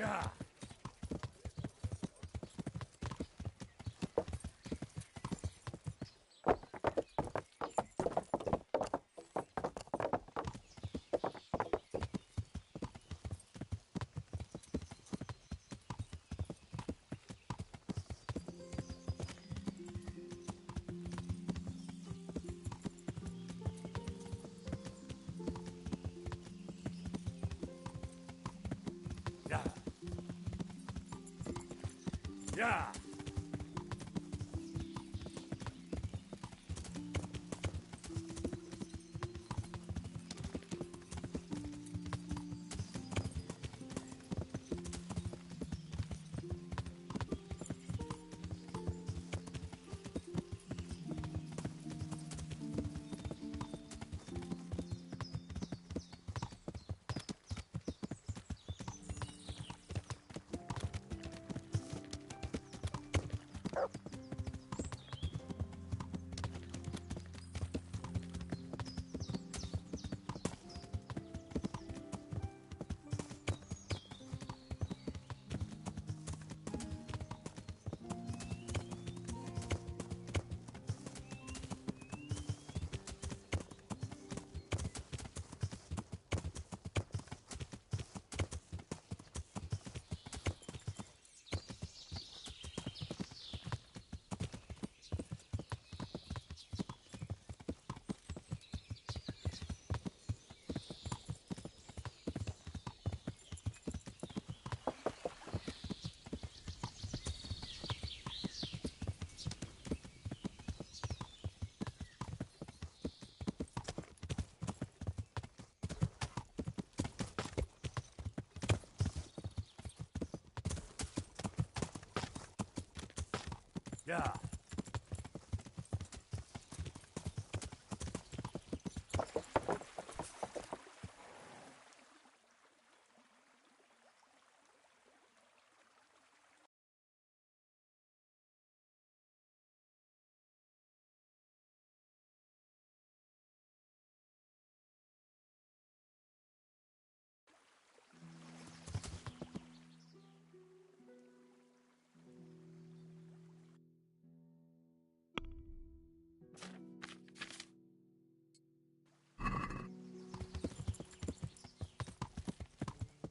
Yeah. Yeah. Yeah. Yeah.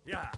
Yeah.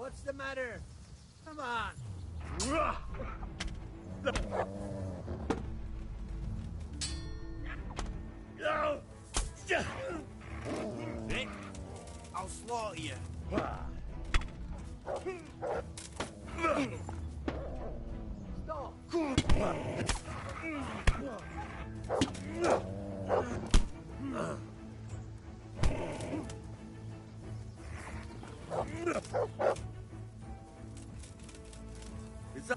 What's the matter? Come on. Vic, I'll slaughter you. Stop. It's a...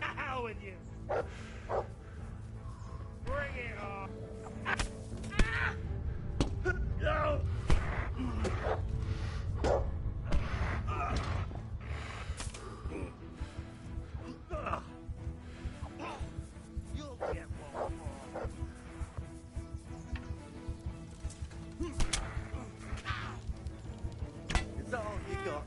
Hell with you. Bring it on. No. You'll get one more. Is that all you got?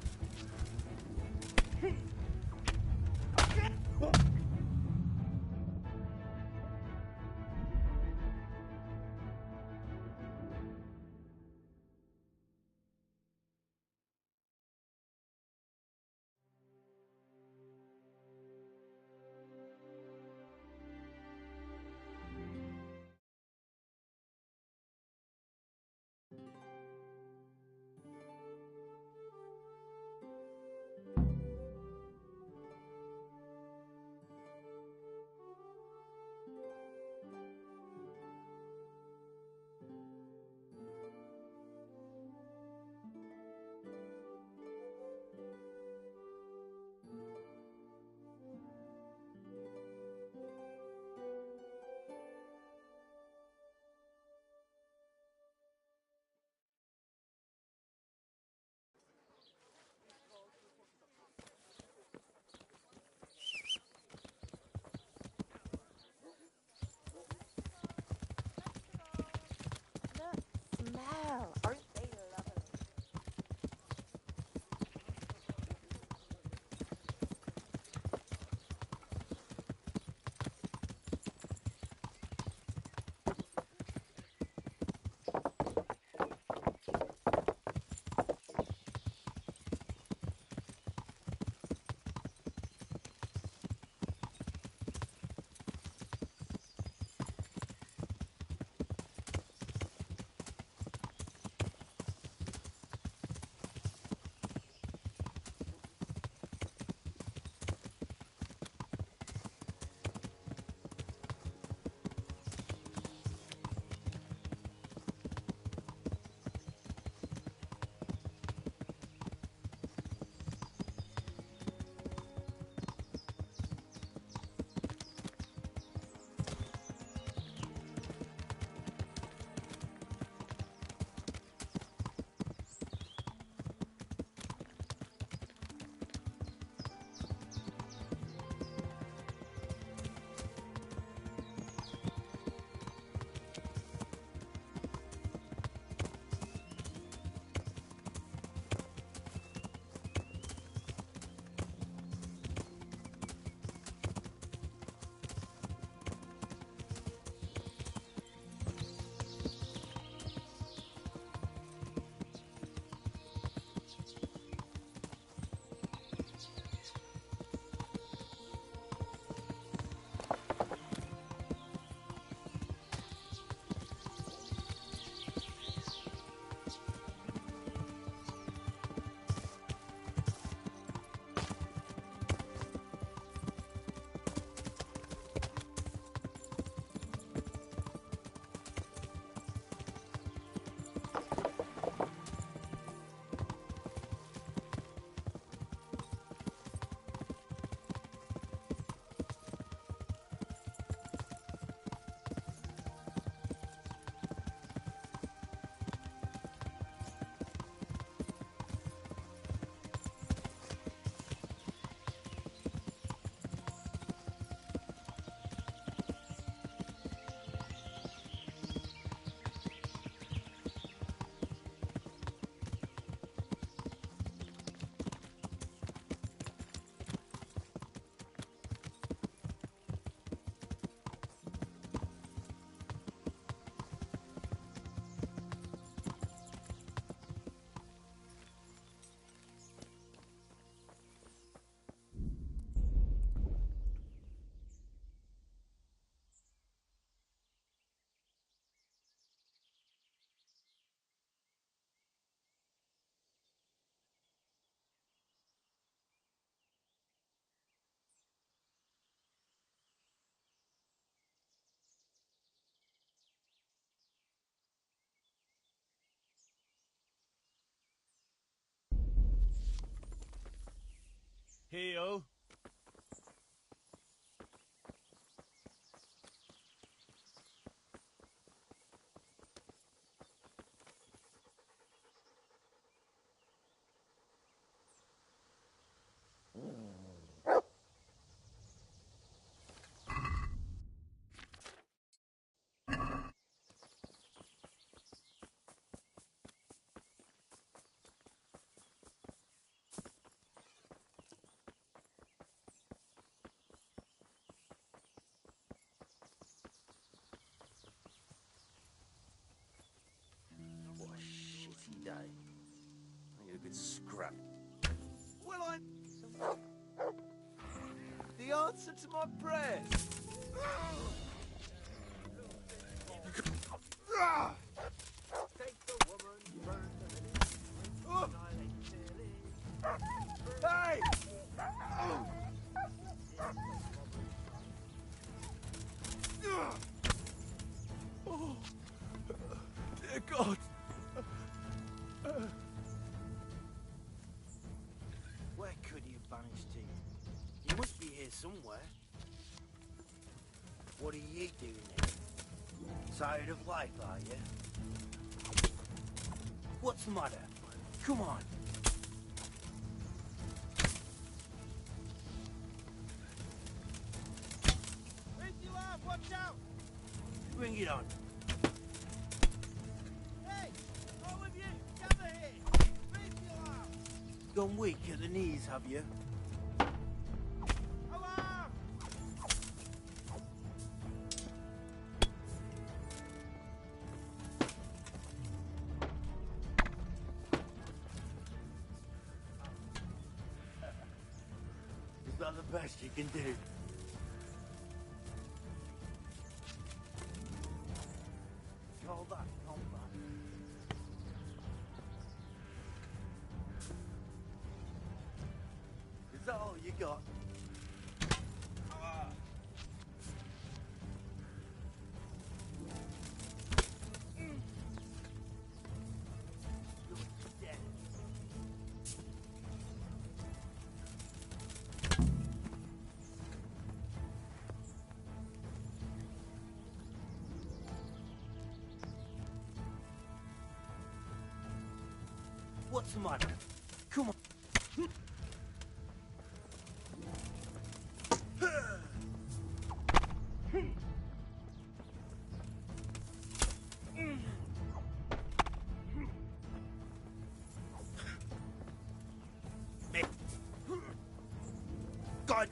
Heal. What a shitty day. I need a good scrap. Well, the answer to my prayers. Take the woman, burn the Hey! Oh, dear God. Where could he have vanished to? He must be here somewhere. What are you doing here? Tired of life, are you? What's the matter? Come on. If you are, watch out! Bring it on. Hey! All of you, gather here! If you are! Gone weak at the knees, have you? Alarm! Is that the best you can do? Call that combat. Is that all you got? You're dead. What's the matter? Come on. God.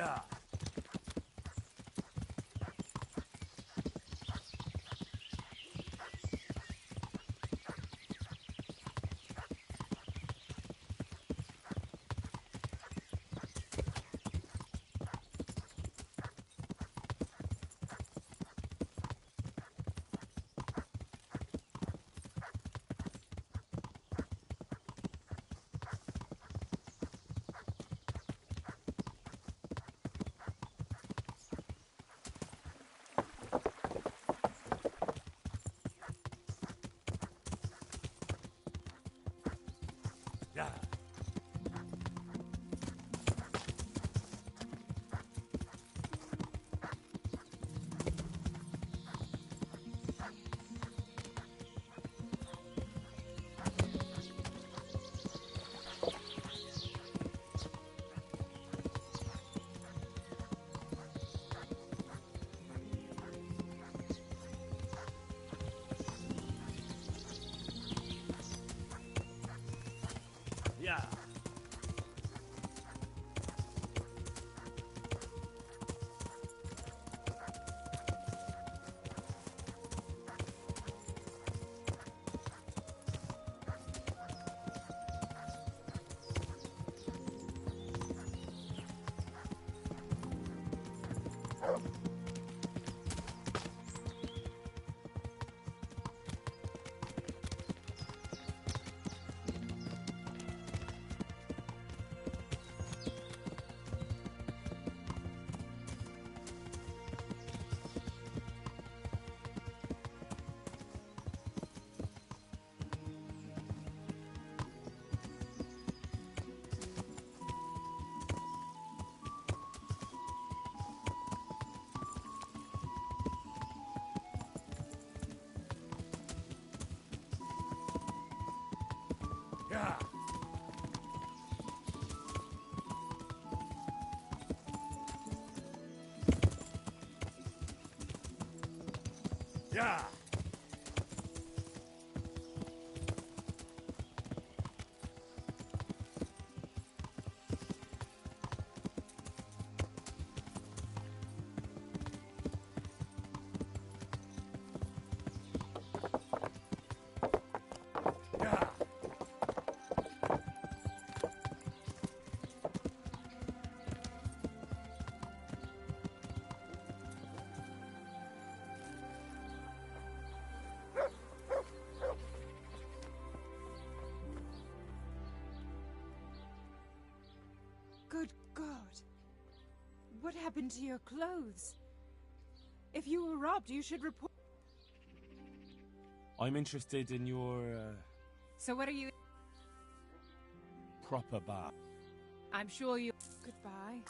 Yeah. Yeah. Yeah. Yeah. Yeah. Yeah. Good God. What happened to your clothes? If you were robbed, you should report. I'm interested in your So what are you... proper bar. I'm sure you... Goodbye.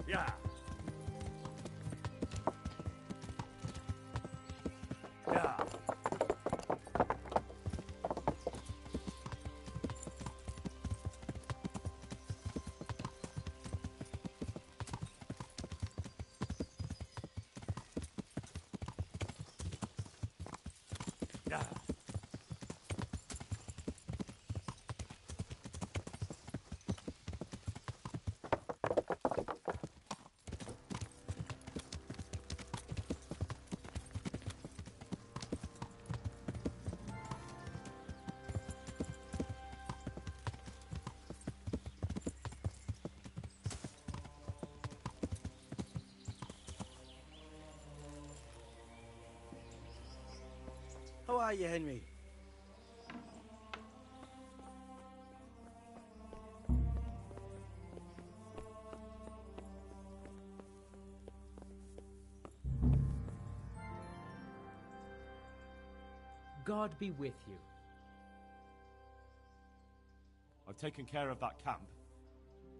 Yeah. Yeah. Yeah. How are you, Henry? God be with you. I've taken care of that camp.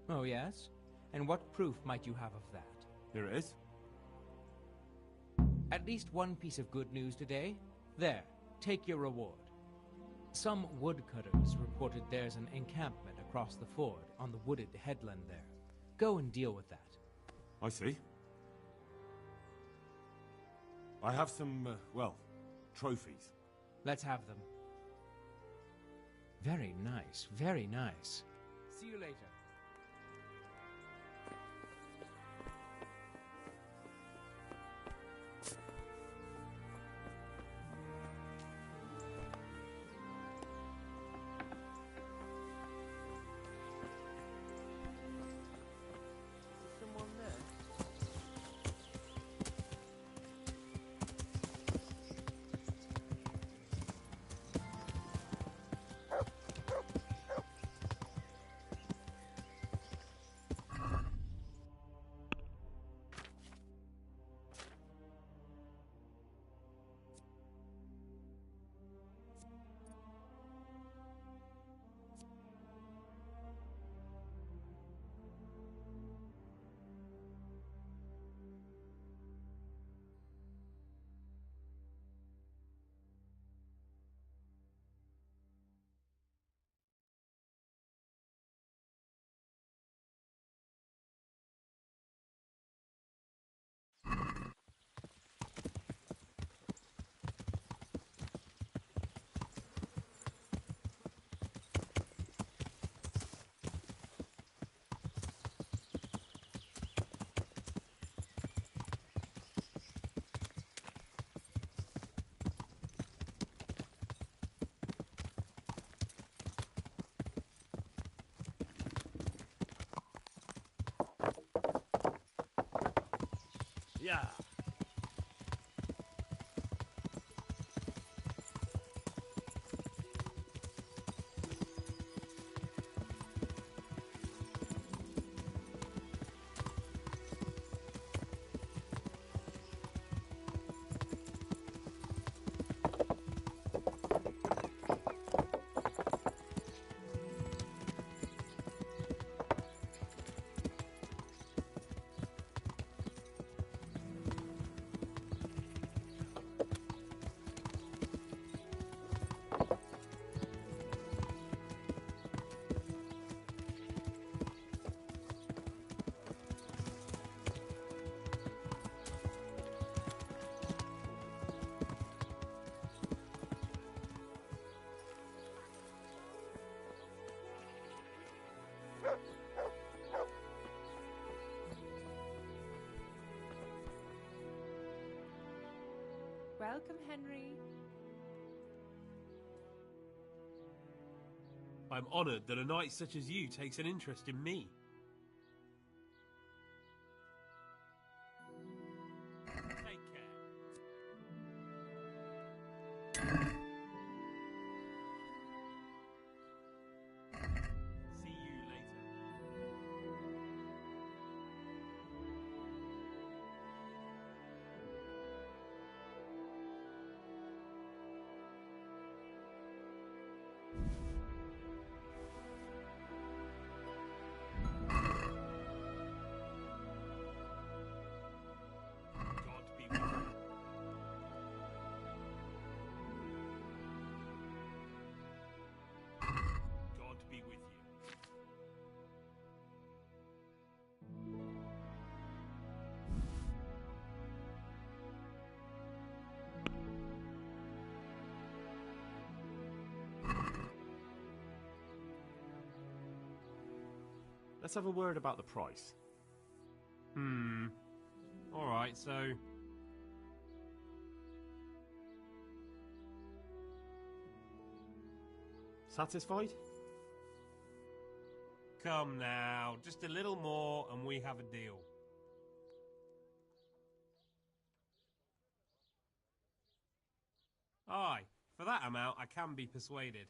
Oh, yes? And what proof might you have of that? Here it is. At least one piece of good news today. There, take your reward. Some woodcutters reported there's an encampment across the ford on the wooded headland there. Go and deal with that. I see. I have some, well, trophies. Let's have them. Very nice, very nice. See you later. Someone there? Yeah. Welcome, Henry. I'm honored that a knight such as you takes an interest in me. Take care. See you later. God be with you. God be with you. Let's have a word about the price. Alright, so... Satisfied? Come now, just a little more and we have a deal. Aye, for that amount I can be persuaded.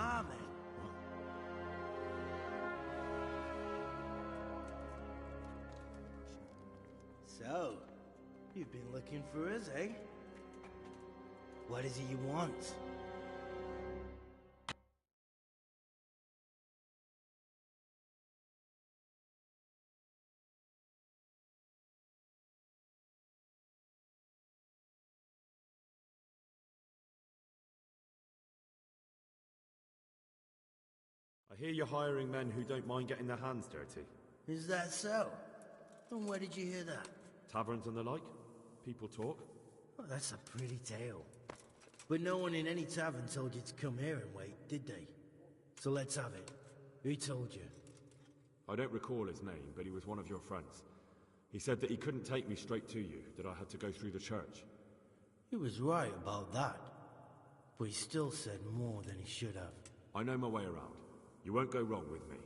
Amen. So, you've been looking for us, eh? What is it you want? I hear you're hiring men who don't mind getting their hands dirty. Is that so? And where did you hear that? Taverns and the like? People talk? Oh, that's a pretty tale. But no one in any tavern told you to come here and wait, did they? So let's have it. Who told you? I don't recall his name, but he was one of your friends. He said that he couldn't take me straight to you, that I had to go through the church. He was right about that. But he still said more than he should have. I know my way around. You won't go wrong with me.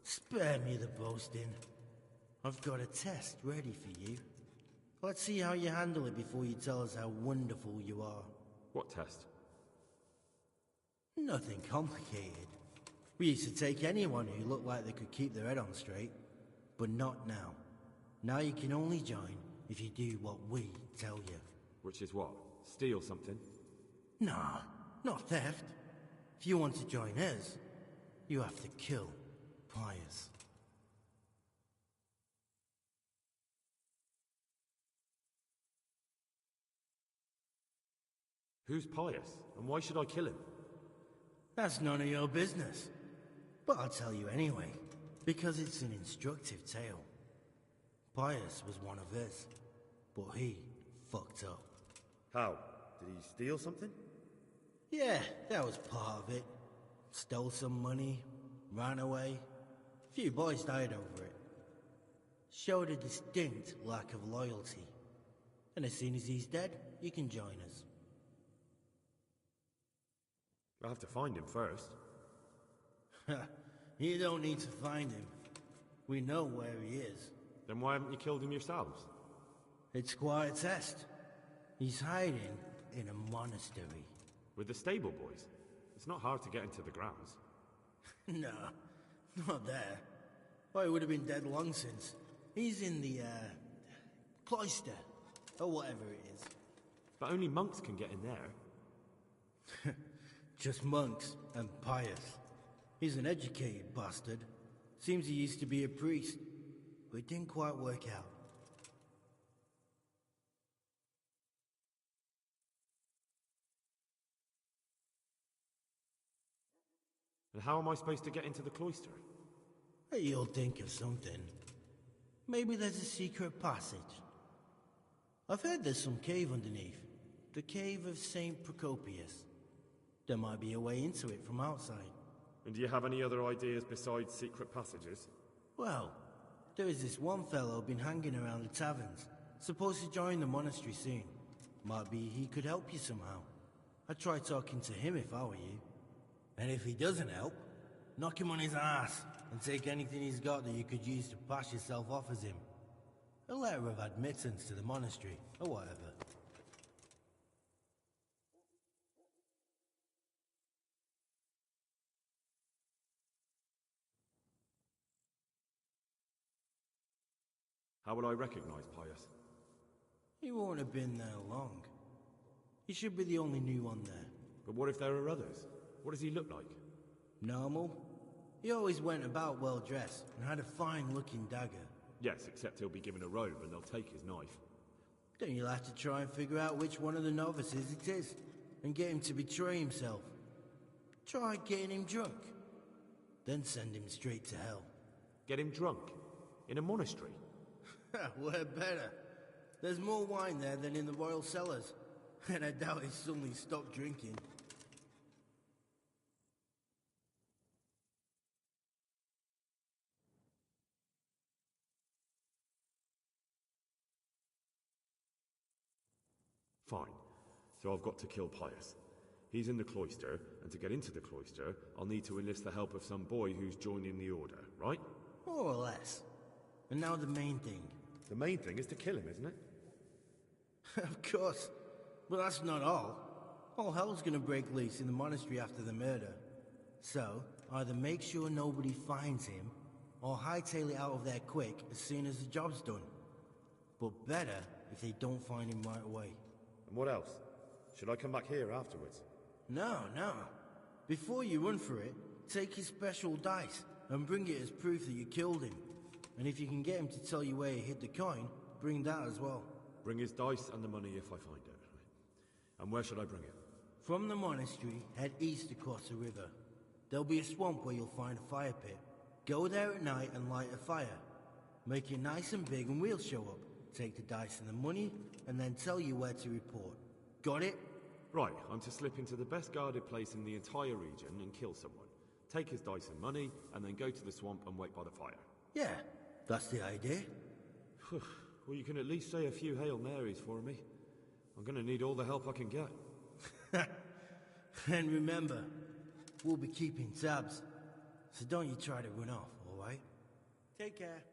Spare me the boasting. I've got a test ready for you. Let's see how you handle it before you tell us how wonderful you are. What test? Nothing complicated. We used to take anyone who looked like they could keep their head on straight. But not now. Now you can only join if you do what we tell you. Which is what? Steal something? Nah, not theft. If you want to join us, you have to kill Pius. Who's Pius, and why should I kill him? That's none of your business. But I'll tell you anyway, because it's an instructive tale. Pius was one of us, but he fucked up. How? Did he steal something? Yeah, that was part of it. Stole some money, ran away. A few boys died over it. Showed a distinct lack of loyalty. And as soon as he's dead, you can join us. I'll have to find him first. You don't need to find him. We know where he is. Then why haven't you killed him yourselves? It's quite a test. He's hiding in a monastery. With the stable boys? It's not hard to get into the grounds. No, not there. Oh, he would have been dead long since. He's in the, cloister, or whatever it is. But only monks can get in there. Just monks and Pius. He's an educated bastard. Seems he used to be a priest, but it didn't quite work out. And how am I supposed to get into the cloister? You'll think of something. Maybe there's a secret passage. I've heard there's some cave underneath. The cave of St. Procopius. There might be a way into it from outside. And do you have any other ideas besides secret passages? Well, there is this one fellow been hanging around the taverns. Supposed to join the monastery soon. Might be he could help you somehow. I'd try talking to him if I were you. And if he doesn't help, knock him on his ass and take anything he's got that you could use to pass yourself off as him. A letter of admittance to the monastery, or whatever. How would I recognize Pius? He won't have been there long. He should be the only new one there. But what if there are others? What does he look like? Normal. He always went about well dressed and had a fine looking dagger. Yes, except he'll be given a robe and they'll take his knife. Then you'll have to try and figure out which one of the novices it is, and get him to betray himself. Try getting him drunk. Then send him straight to hell. Get him drunk? In a monastery? We're better. There's more wine there than in the royal cellars, and I doubt he suddenly stopped drinking. Fine. So I've got to kill Pius. He's in the cloister, and to get into the cloister, I'll need to enlist the help of some boy who's joining the order, right? More or less. And now the main thing. The main thing is to kill him, isn't it? Of course. But that's not all. All hell's gonna break loose in the monastery after the murder. So, either make sure nobody finds him, or hightail it out of there quick as soon as the job's done. But better if they don't find him right away. And what else? Should I come back here afterwards? No. Before you run for it, take his special dice and bring it as proof that you killed him. And if you can get him to tell you where he hid the coin, bring that as well. Bring his dice and the money if I find it. And where should I bring it? From the monastery, head east across the river. There'll be a swamp where you'll find a fire pit. Go there at night and light a fire. Make it nice and big and we'll show up. Take the dice and the money, and then tell you where to report. Got it? Right, I'm to slip into the best guarded place in the entire region and kill someone. Take his dice and money, and then go to the swamp and wait by the fire. Yeah, that's the idea. Well, you can at least say a few Hail Marys for me. I'm gonna need all the help I can get. And remember, we'll be keeping tabs. So don't you try to run off, alright? Take care.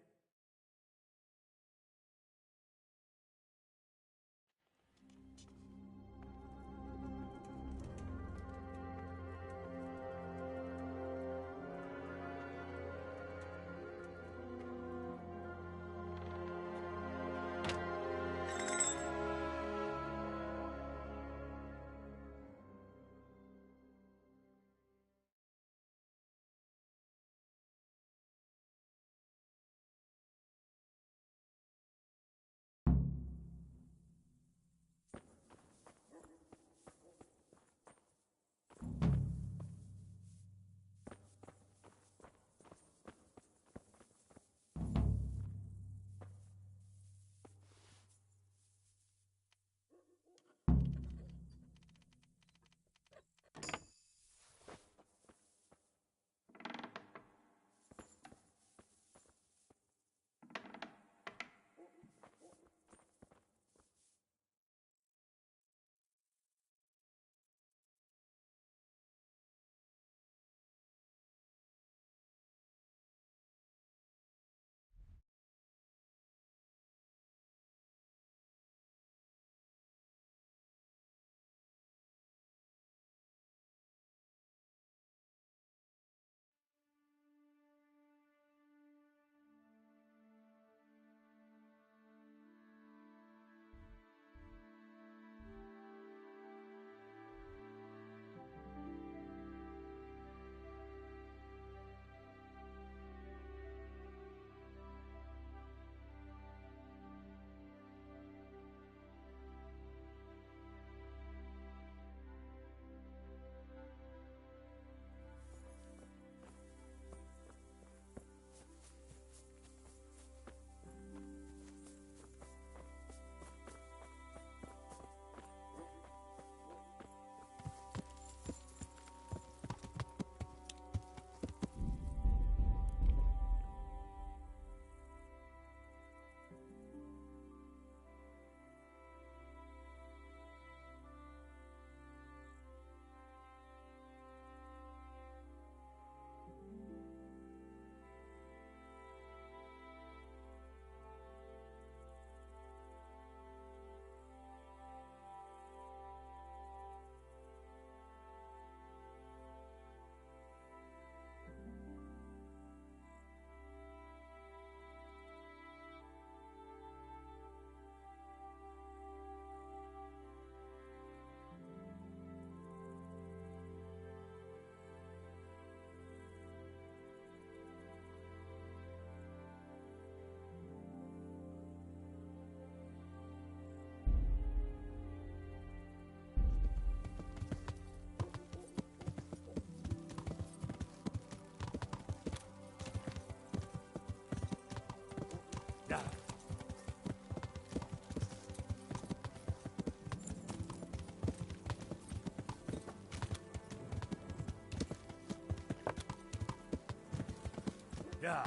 Yeah.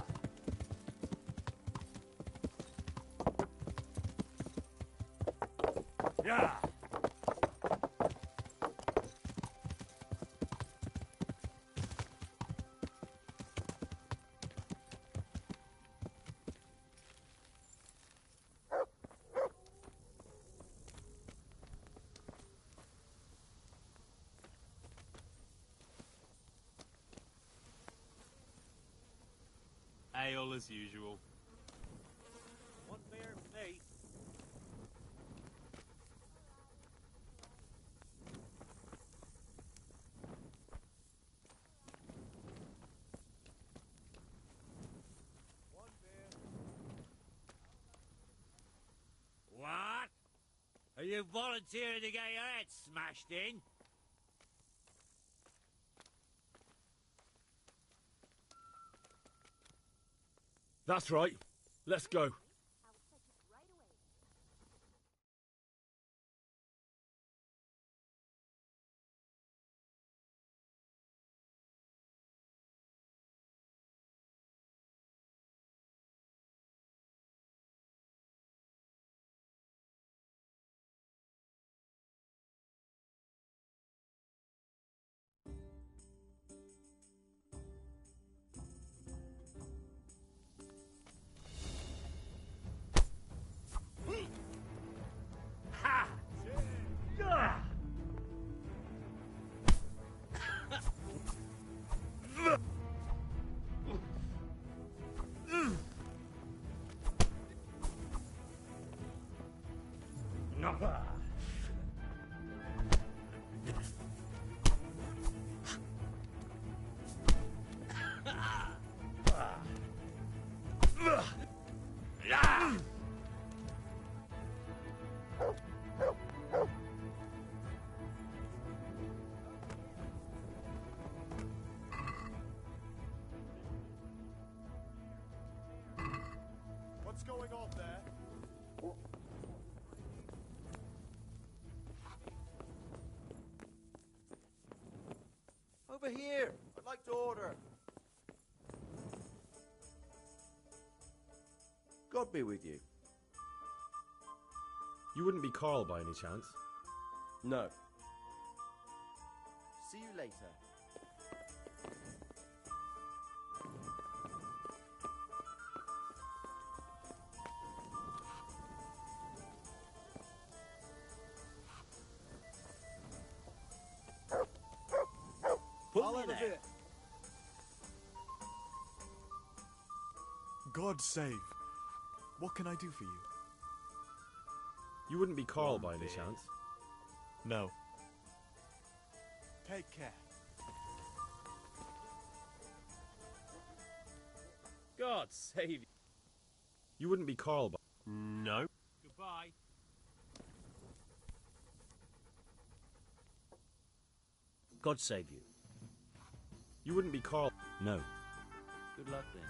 Yeah. Ale as usual. One beer for me. One beer. What? Are you volunteering to get your head smashed in? That's right. Let's go. What's going on there? Over here! I'd like to order. God be with you. You wouldn't be Carl by any chance? No. See you later. Pull me there. God save. What can I do for you? You wouldn't be Carl by any chance? No. Take care. God save you. You wouldn't be Carl by... No. Goodbye. God save you. You wouldn't be Carl... No. Good luck then.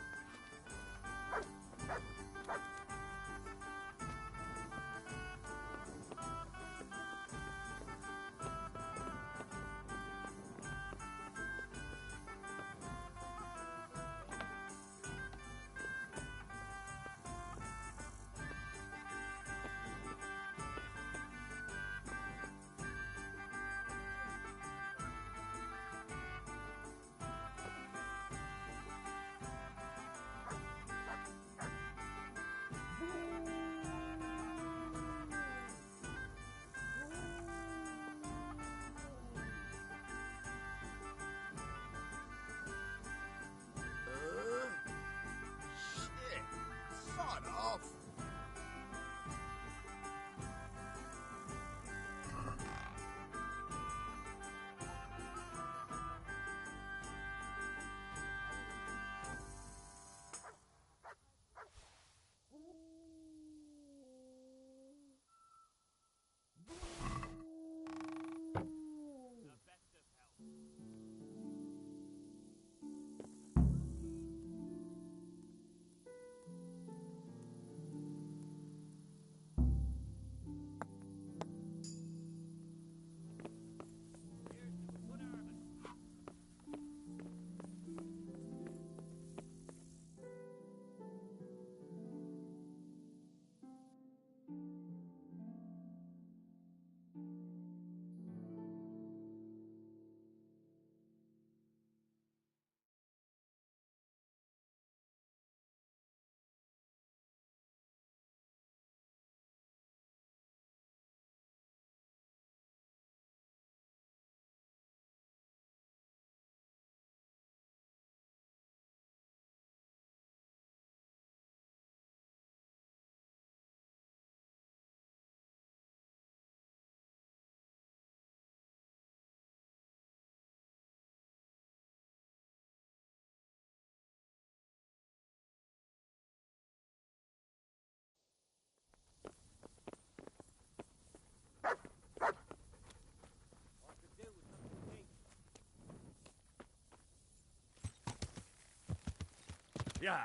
Yeah.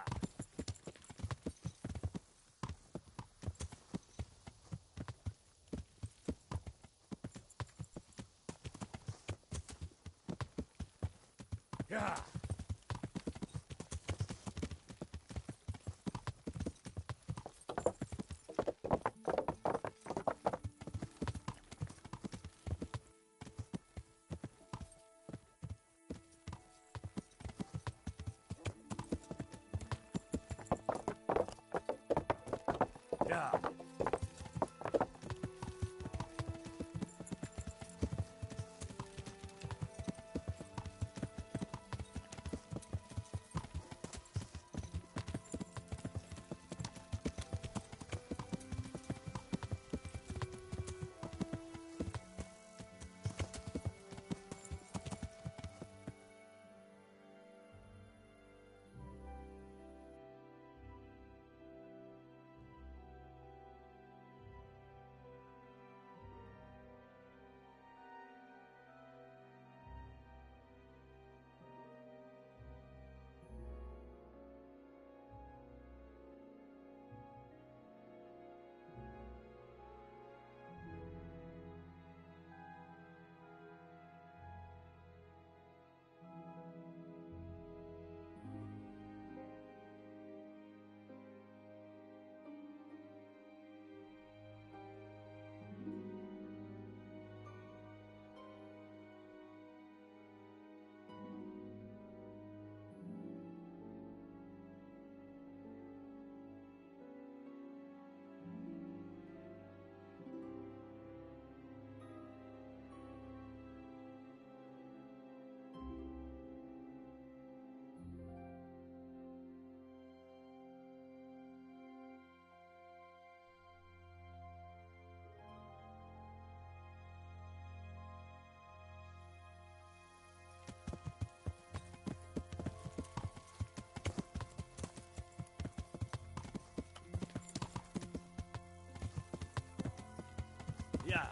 Yeah. Yeah. Yeah.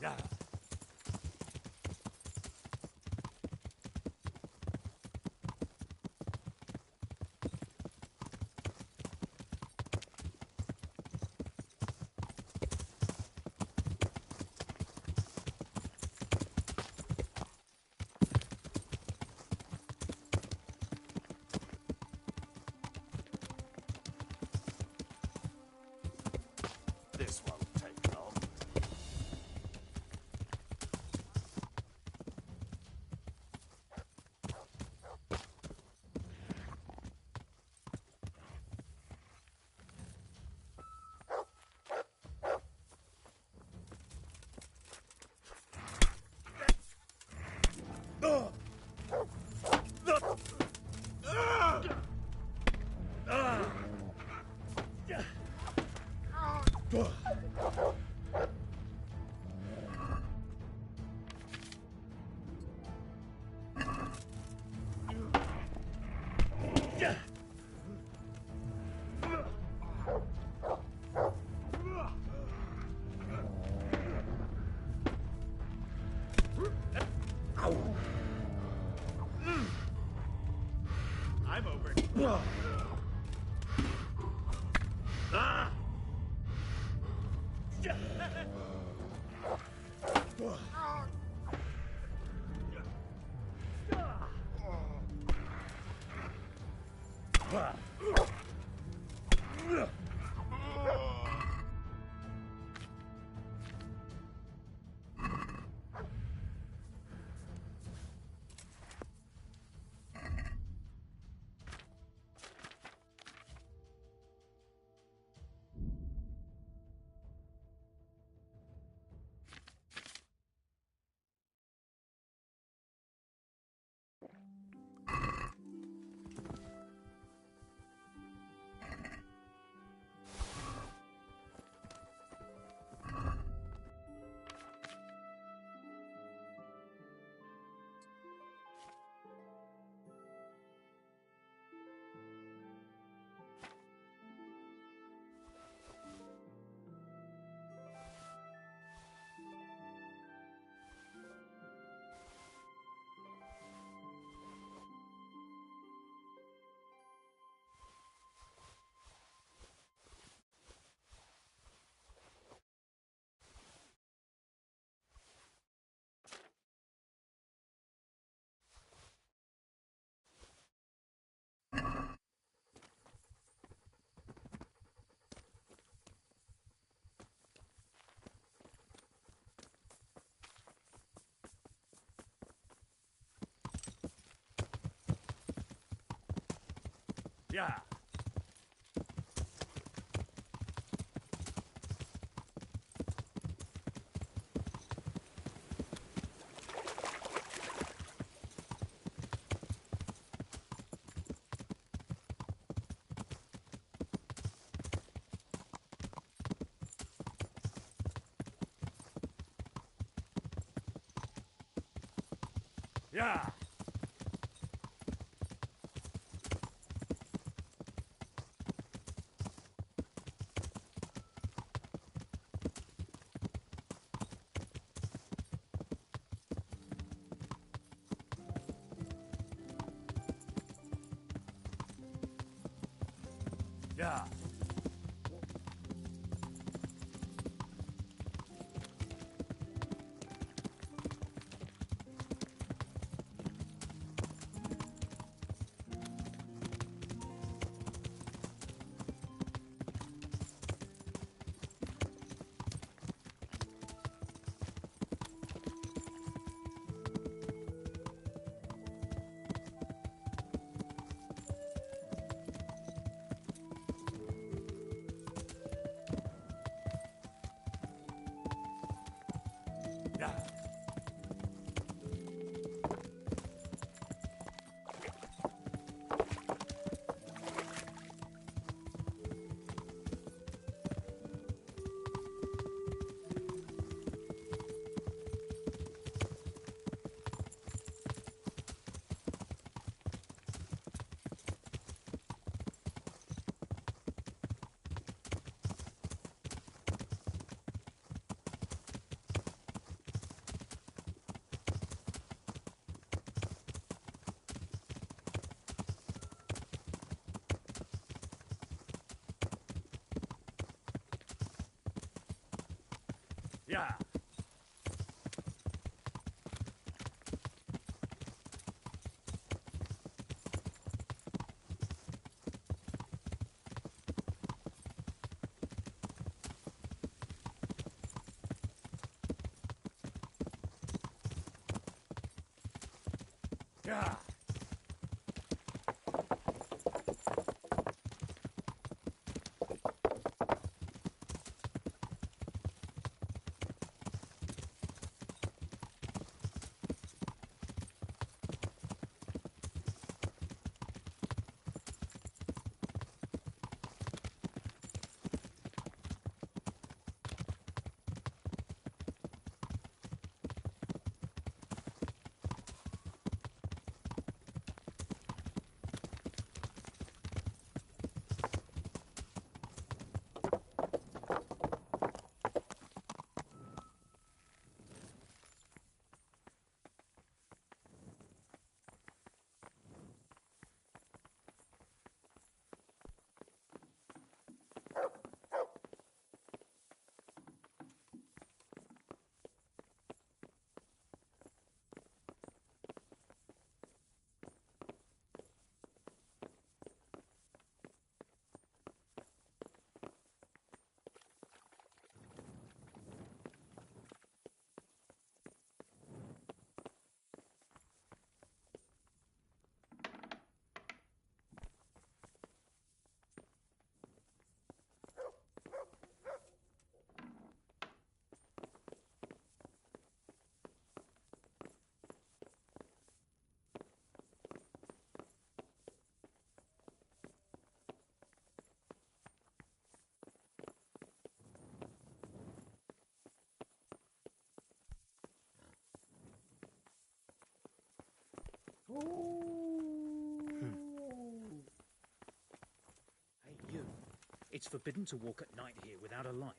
Yeah. This won't take long. I'm over. Yeah. Yeah. Yeah. Yeah. Yeah. Yeah. Hey, you. It's forbidden to walk at night here without a light.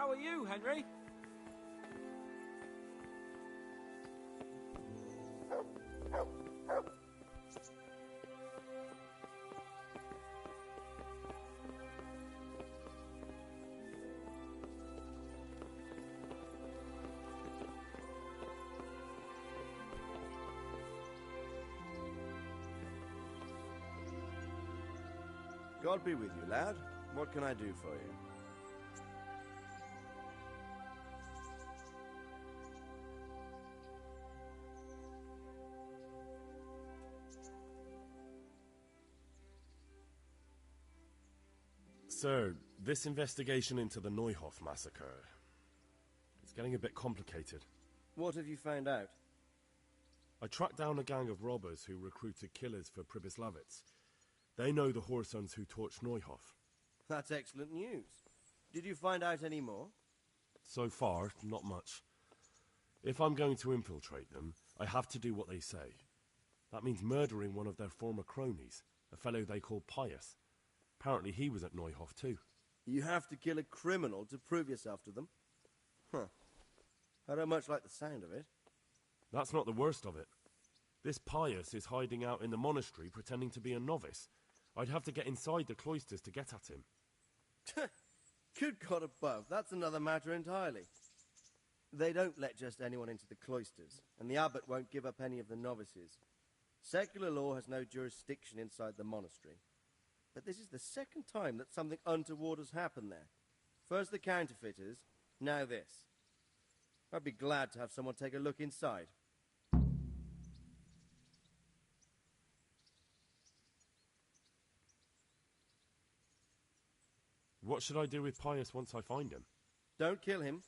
How are you, Henry? God be with you, lad. What can I do for you? Sir, this investigation into the Neuhof massacre is getting a bit complicated. What have you found out? I tracked down a gang of robbers who recruited killers for Pribyslavitz. They know the Horsons who torched Neuhof. That's excellent news. Did you find out any more? So far, not much. If I'm going to infiltrate them, I have to do what they say. That means murdering one of their former cronies, a fellow they call Pius. Apparently he was at Neuhof too. You have to kill a criminal to prove yourself to them? Huh. I don't much like the sound of it. That's not the worst of it. This Pius is hiding out in the monastery pretending to be a novice. I'd have to get inside the cloisters to get at him. Good God above, that's another matter entirely. They don't let just anyone into the cloisters, and the abbot won't give up any of the novices. Secular law has no jurisdiction inside the monastery. But this is the second time that something untoward has happened there. First the counterfeiters, now this. I'd be glad to have someone take a look inside. What should I do with Pius once I find him? Don't kill him.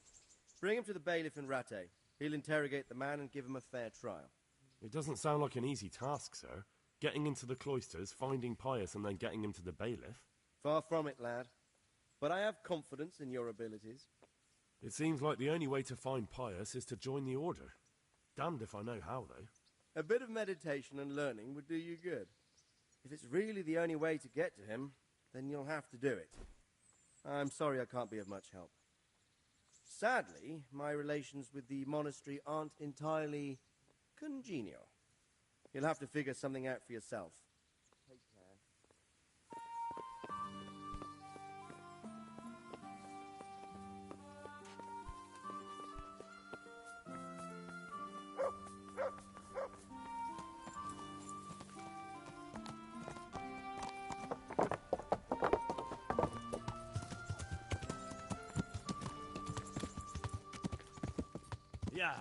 Bring him to the bailiff in Ratte. He'll interrogate the man and give him a fair trial. It doesn't sound like an easy task, sir. Getting into the cloisters, finding Pius, and then getting him to the bailiff. Far from it, lad. But I have confidence in your abilities. It seems like the only way to find Pius is to join the order. Damned if I know how, though. A bit of meditation and learning would do you good. If it's really the only way to get to him, then you'll have to do it. I'm sorry I can't be of much help. Sadly, my relations with the monastery aren't entirely congenial. You'll have to figure something out for yourself. Take care. Yeah.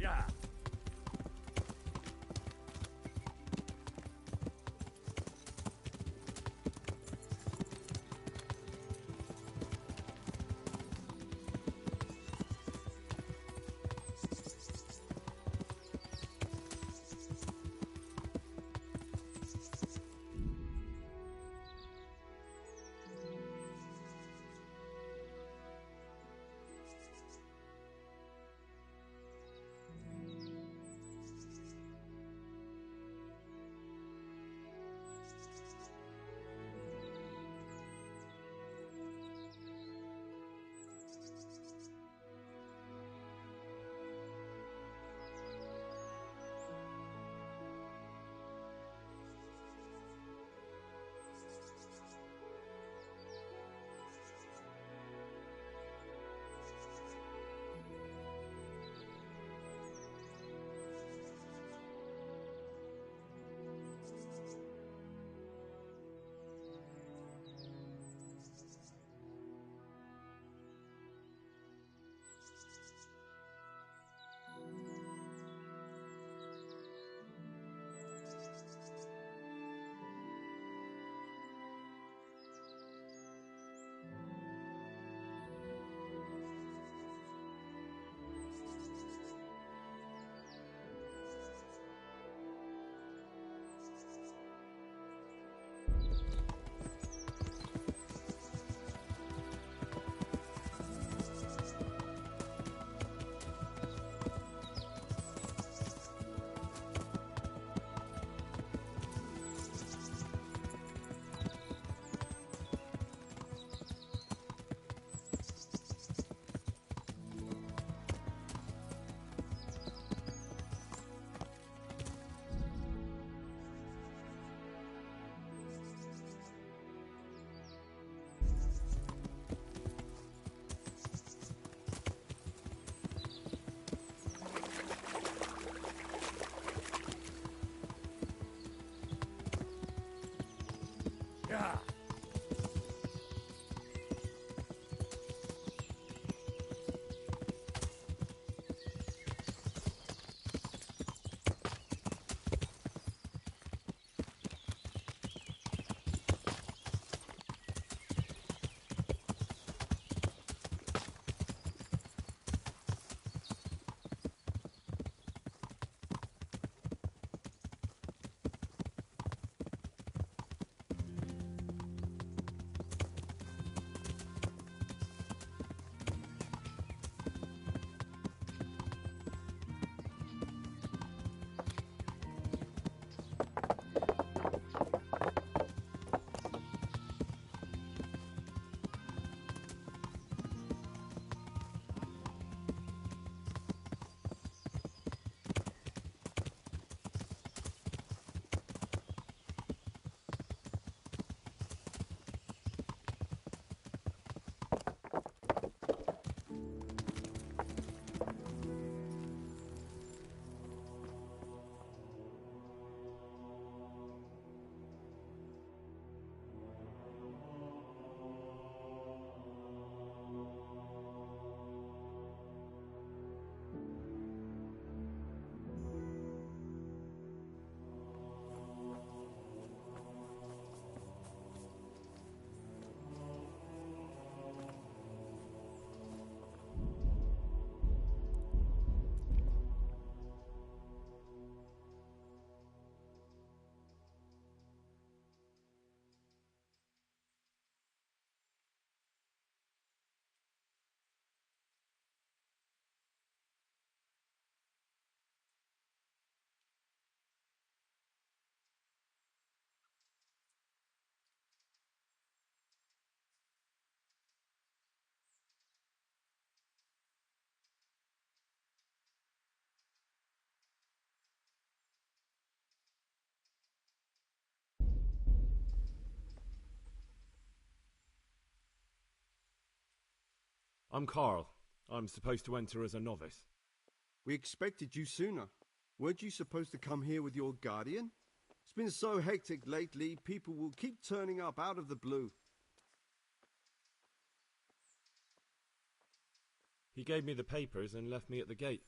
Yeah. Yeah. I'm Carl. I'm supposed to enter as a novice. We expected you sooner. Weren't you supposed to come here with your guardian? It's been so hectic lately, people will keep turning up out of the blue. He gave me the papers and left me at the gate.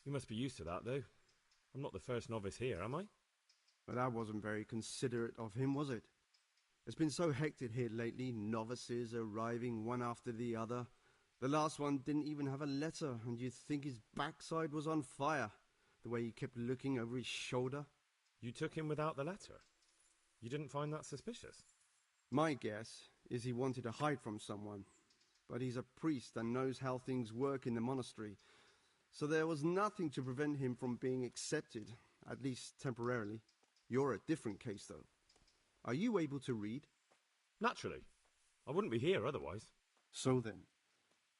You must be used to that, though. I'm not the first novice here, am I? But that wasn't very considerate of him, was it? It's been so hectic here lately, novices arriving one after the other. The last one didn't even have a letter, and you'd think his backside was on fire, the way he kept looking over his shoulder. You took him without the letter? You didn't find that suspicious? My guess is he wanted to hide from someone, but he's a priest and knows how things work in the monastery, so there was nothing to prevent him from being accepted, at least temporarily. You're a different case, though. Are you able to read? Naturally. I wouldn't be here otherwise. So then,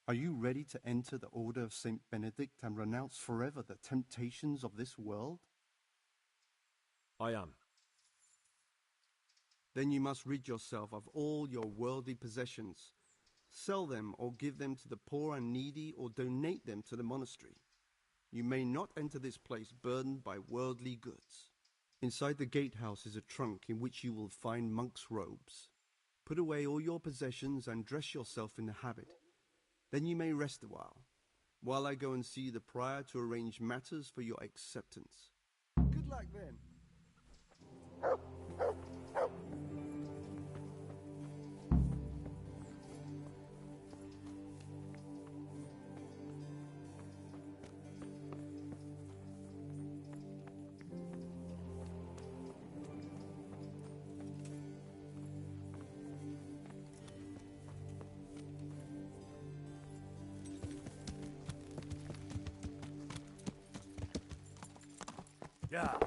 are you ready to enter the Order of St. Benedict and renounce forever the temptations of this world? I am. Then you must rid yourself of all your worldly possessions. Sell them or give them to the poor and needy or donate them to the monastery. You may not enter this place burdened by worldly goods. Inside the gatehouse is a trunk in which you will find monk's robes. Put away all your possessions and dress yourself in the habit. Then you may rest a while I go and see the prior to arrange matters for your acceptance. Good luck then. Yeah.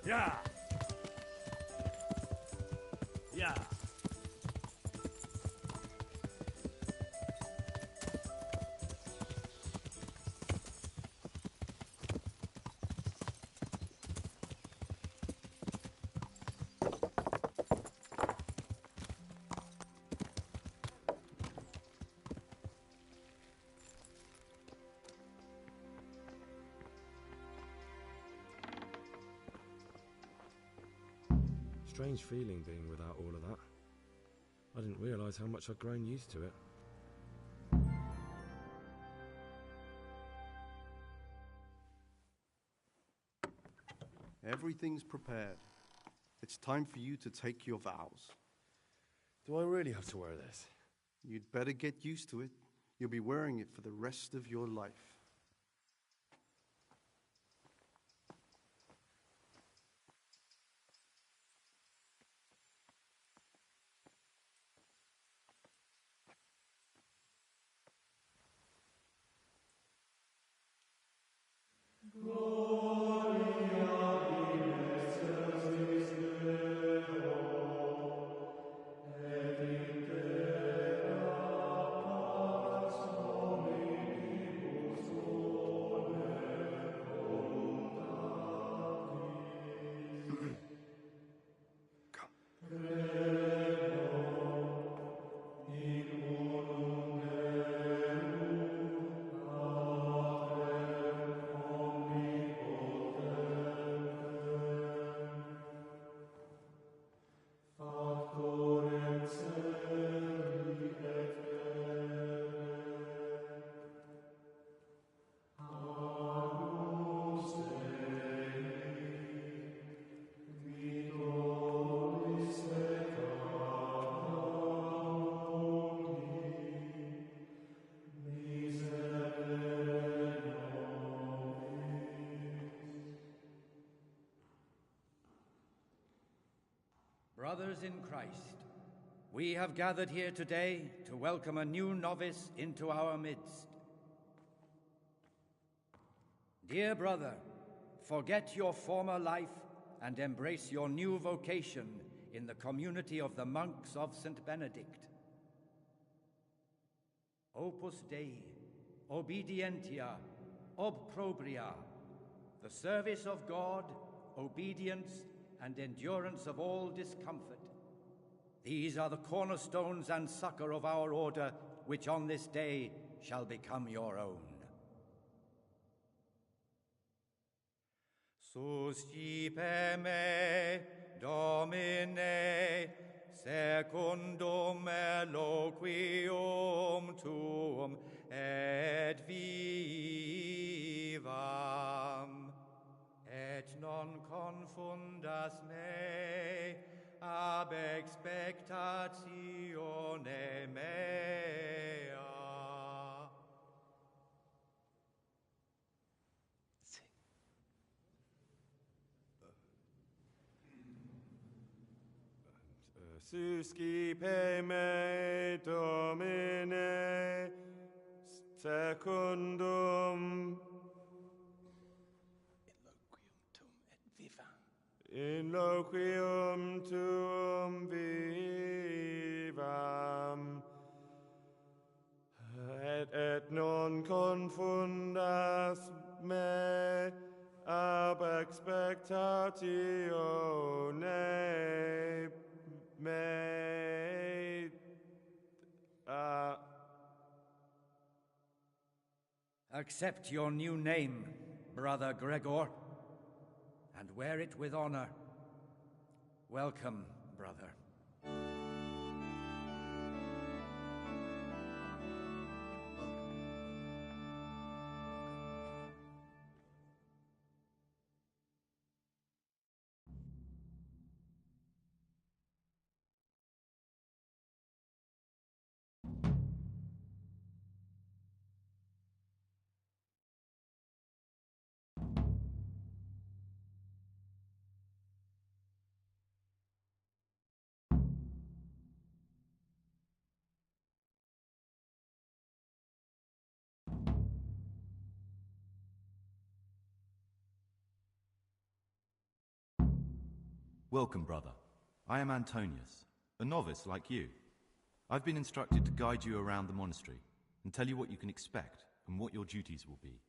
Yeah. Yeah. Strange feeling being without all of that. I didn't realise how much I'd grown used to it. Everything's prepared. It's time for you to take your vows. Do I really have to wear this? You'd better get used to it. You'll be wearing it for the rest of your life. Brothers in Christ, we have gathered here today to welcome a new novice into our midst. Dear brother, forget your former life and embrace your new vocation in the community of the monks of St. Benedict. Opus Dei, obedientia, obprobria, the service of God, obedience, and endurance of all discomfort. These are the cornerstones and succor of our order, which on this day shall become your own. Suscipe me, Domine, secundum eloquium tuum et vivam, et non confundas me ab expectatione mea. Suscipe me, Domine, secundum in loquium tuum vivam, et non confundas me ab expectatione mea. Accept your new name, Brother Gregor, and wear it with honor. Welcome, brother. Welcome, brother. I am Antonius, a novice like you. I've been instructed to guide you around the monastery and tell you what you can expect and what your duties will be.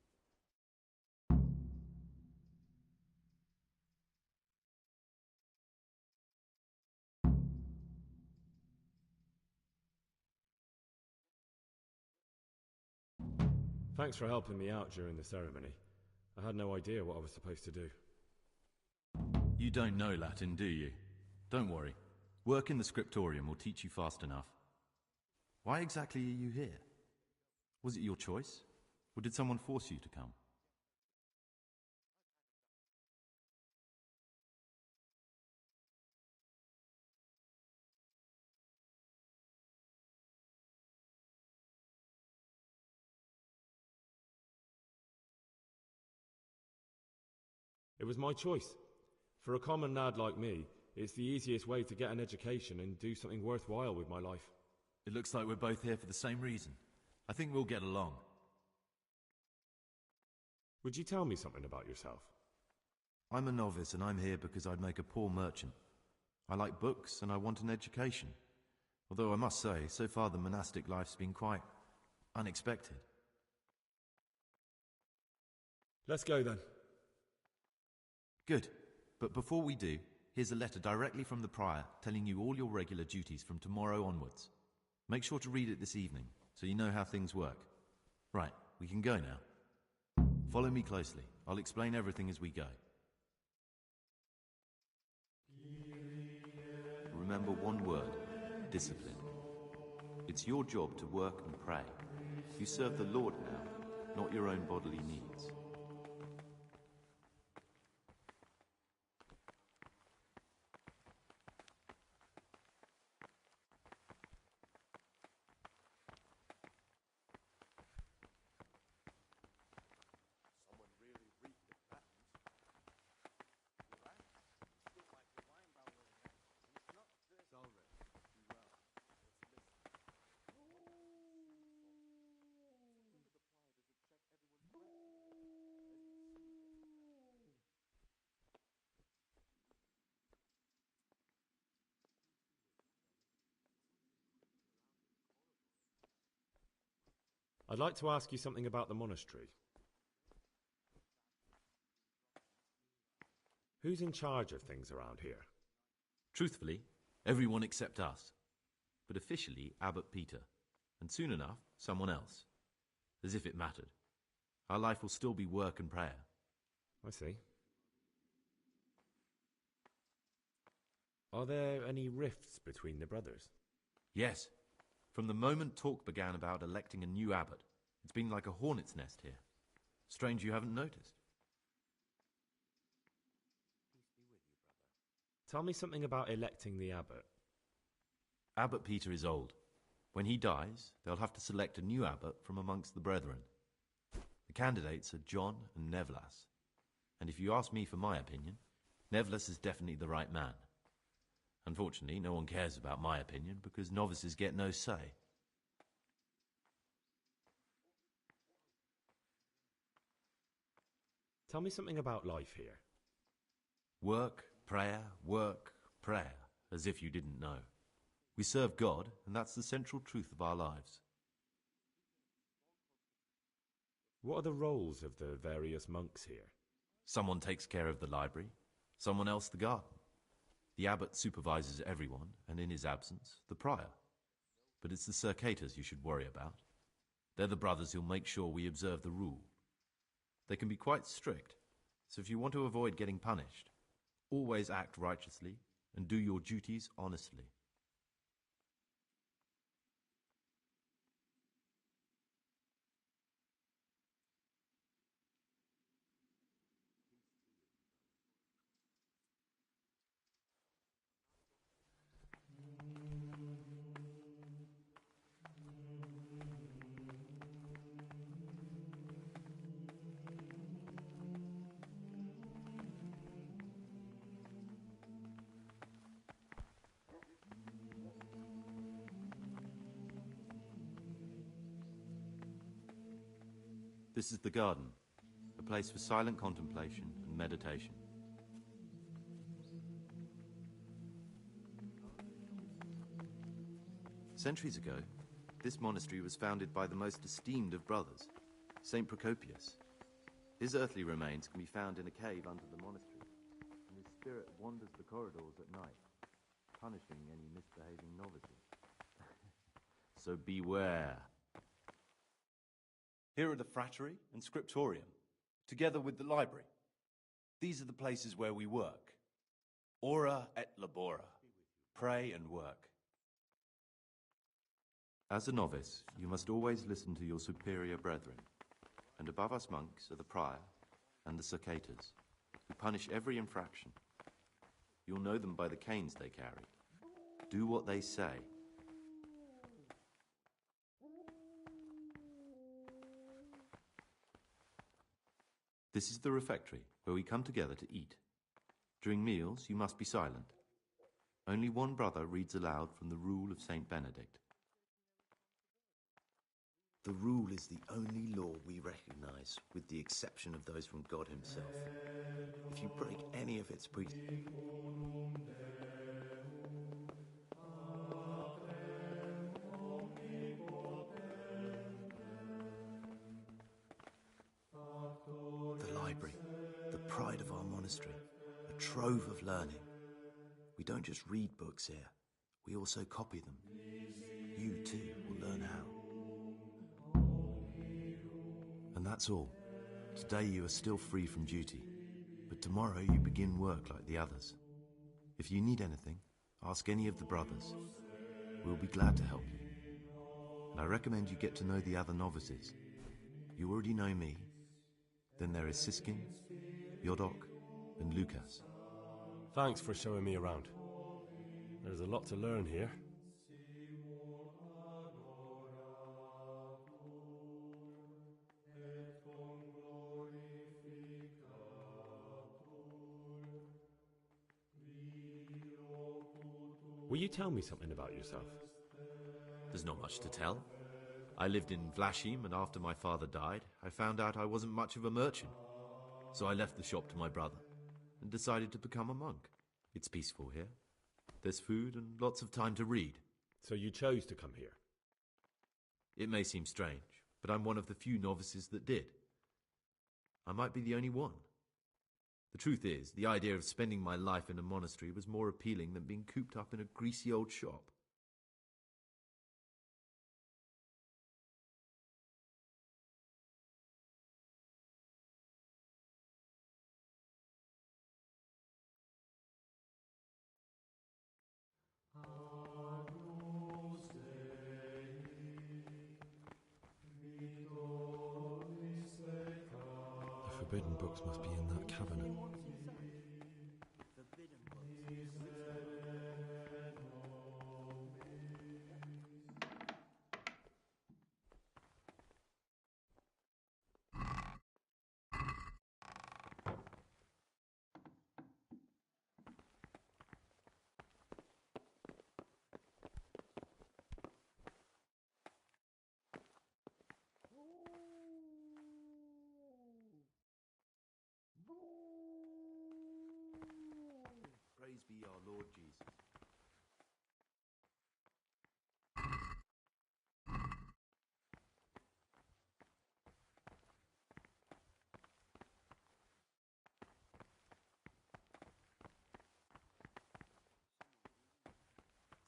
Thanks for helping me out during the ceremony. I had no idea what I was supposed to do. You don't know Latin, do you? Don't worry. Work in the scriptorium will teach you fast enough. Why exactly are you here? Was it your choice? Or did someone force you to come? It was my choice. For a common lad like me, it's the easiest way to get an education and do something worthwhile with my life. It looks like we're both here for the same reason. I think we'll get along. Would you tell me something about yourself? I'm a novice and I'm here because I'd make a poor merchant. I like books and I want an education. Although I must say, so far the monastic life's been quite unexpected. Let's go then. Good. But before we do, here's a letter directly from the prior telling you all your regular duties from tomorrow onwards. Make sure to read it this evening, so you know how things work. Right, we can go now. Follow me closely. I'll explain everything as we go. Remember one word: discipline. It's your job to work and pray. You serve the Lord now, not your own bodily needs. I'd like to ask you something about the monastery. Who's in charge of things around here? Truthfully, everyone except us. But officially, Abbot Peter. And soon enough, someone else. As if it mattered. Our life will still be work and prayer. I see. Are there any rifts between the brothers? Yes. From the moment talk began about electing a new abbot, it's been like a hornet's nest here. Strange you haven't noticed. Tell me something about electing the abbot. Abbot Peter is old. When he dies, they'll have to select a new abbot from amongst the brethren. The candidates are John and Nevlas. And if you ask me for my opinion, Nevlas is definitely the right man. Unfortunately, no one cares about my opinion because novices get no say. Tell me something about life here. Work, prayer, as if you didn't know. We serve God, and that's the central truth of our lives. What are the roles of the various monks here? Someone takes care of the library, someone else the garden. The abbot supervises everyone, and in his absence, the prior. But it's the circators you should worry about. They're the brothers who'll make sure we observe the rule. They can be quite strict, so if you want to avoid getting punished, always act righteously and do your duties honestly. This is the garden, a place for silent contemplation and meditation. Centuries ago, this monastery was founded by the most esteemed of brothers, Saint Procopius. His earthly remains can be found in a cave under the monastery, and his spirit wanders the corridors at night, punishing any misbehaving novices. So beware. Here are the frattery and scriptorium, together with the library. These are the places where we work. Ora et labora. Pray and work. As a novice, you must always listen to your superior brethren. And above us monks are the prior and the circators, who punish every infraction. You'll know them by the canes they carry. Do what they say. This is the refectory, where we come together to eat. During meals, you must be silent. Only one brother reads aloud from the Rule of Saint Benedict. The Rule is the only law we recognize, with the exception of those from God himself. If you break any of its precepts, pride of our monastery, a trove of learning. We don't just read books here, we also copy them. You too will learn how. And that's all. Today you are still free from duty, but tomorrow you begin work like the others. If you need anything, ask any of the brothers. We'll be glad to help you. And I recommend you get to know the other novices. You already know me. Then there is Siskin, Yodok, and Lucas. Thanks for showing me around. There's a lot to learn here. Will you tell me something about yourself? There's not much to tell. I lived in Vlashim, and after my father died, I found out I wasn't much of a merchant. So I left the shop to my brother and decided to become a monk. It's peaceful here. There's food and lots of time to read. So you chose to come here? It may seem strange, but I'm one of the few novices that did. I might be the only one. The truth is, the idea of spending my life in a monastery was more appealing than being cooped up in a greasy old shop. The forbidden books must be in that cabinet. Praise be our Lord Jesus.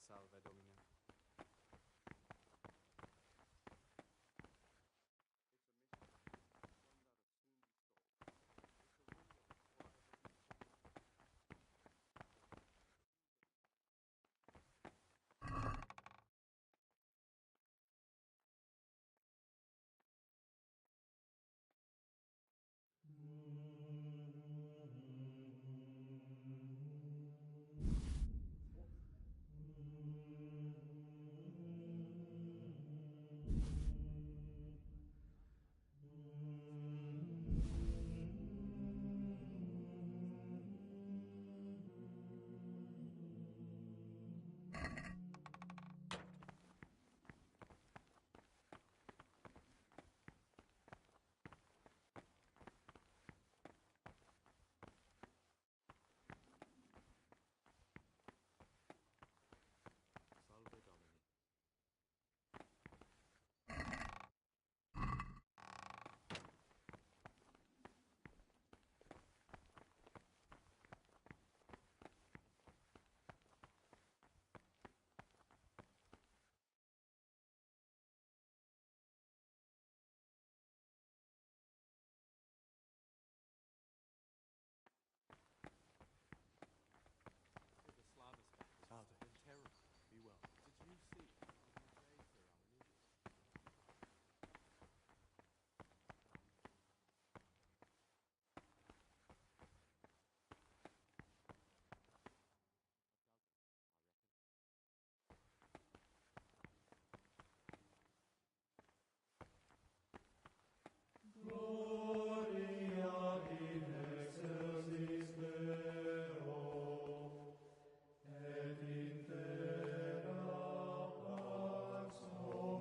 Salve Domine. What troubles you? I've read one of the manuscripts copied by one of the novices. I think I'm going to cry. It's that touching, is it? Touching? More like infuriating. A horrible, abominable waste of parchment.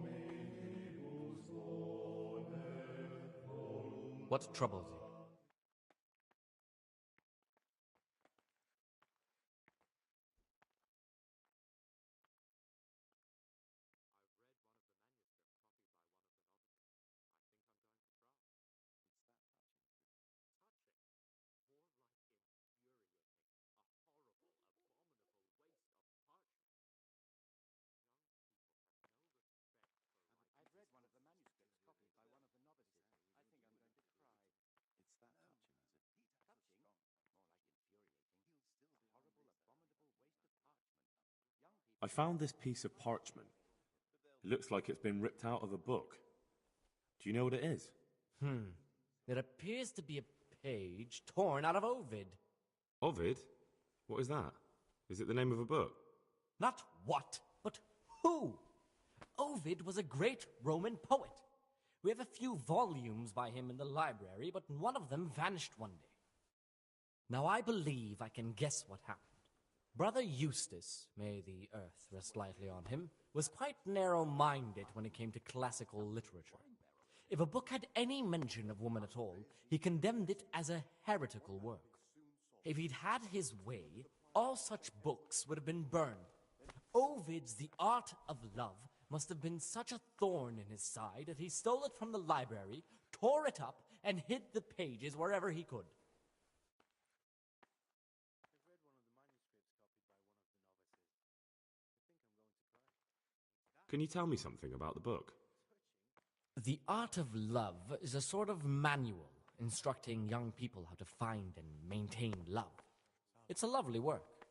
Young people... I found this piece of parchment. It looks like it's been ripped out of a book. Do you know what it is? It appears to be a page torn out of Ovid. Ovid? What is that? Is it the name of a book? Not what, but who? Ovid was a great Roman poet. We have a few volumes by him in the library, but one of them vanished one day. Now I believe I can guess what happened. Brother Eustace, may the earth rest lightly on him, was quite narrow-minded when it came to classical literature. If a book had any mention of woman at all, he condemned it as a heretical work. If he'd had his way, all such books would have been burned. Ovid's The Art of Love must have been such a thorn in his side that he stole it from the library, tore it up, and hid the pages wherever he could. Can you tell me something about the book? The Art of Love is a sort of manual instructing young people how to find and maintain love. It's a lovely work.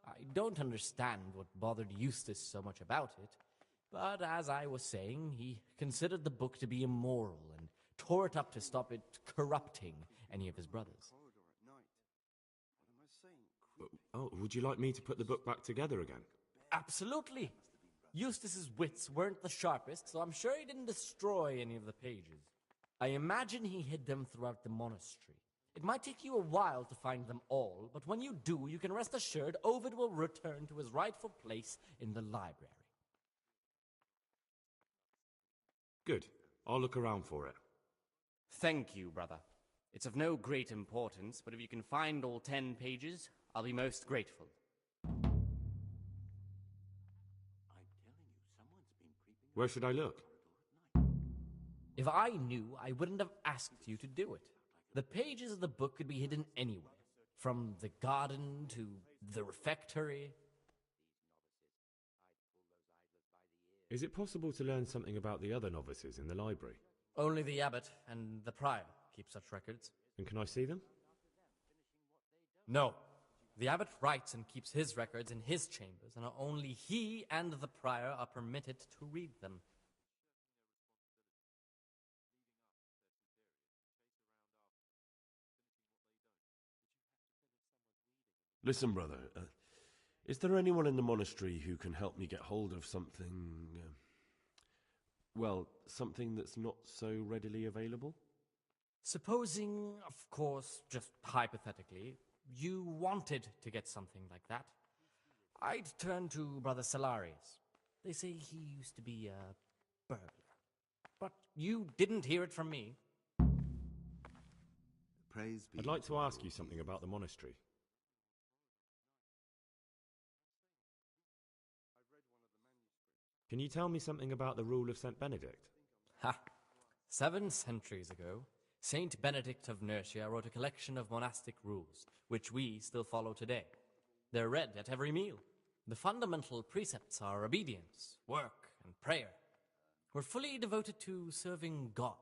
I don't understand what bothered Eustace so much about it, but as I was saying, he considered the book to be immoral and tore it up to stop it corrupting any of his brothers. Oh, would you like me to put the book back together again? Absolutely. Eustace's wits weren't the sharpest, so I'm sure he didn't destroy any of the pages. I imagine he hid them throughout the monastery. It might take you a while to find them all, but when you do, you can rest assured Ovid will return to his rightful place in the library. Good. I'll look around for it. Thank you, brother. It's of no great importance, but if you can find all 10 pages, I'll be most grateful. Where should I look? If I knew, I wouldn't have asked you to do it. The pages of the book could be hidden anywhere, from the garden to the refectory. Is it possible to learn something about the other novices in the library? Only the abbot and the prior keep such records. And can I see them? No. The abbot writes and keeps his records in his chambers, and only he and the prior are permitted to read them. Listen, brother, is there anyone in the monastery who can help me get hold of something, something that's not so readily available? Supposing, of course, just hypothetically, you wanted to get something like that, I'd turn to Brother Salarius. They say he used to be a burglar. But you didn't hear it from me. Praise be. I'd like to ask you something about the monastery. Can you tell me something about the rule of St. Benedict? Ha! 7 centuries ago, Saint Benedict of Nursia wrote a collection of monastic rules, which we still follow today. They're read at every meal. The fundamental precepts are obedience, work, and prayer. We're fully devoted to serving God.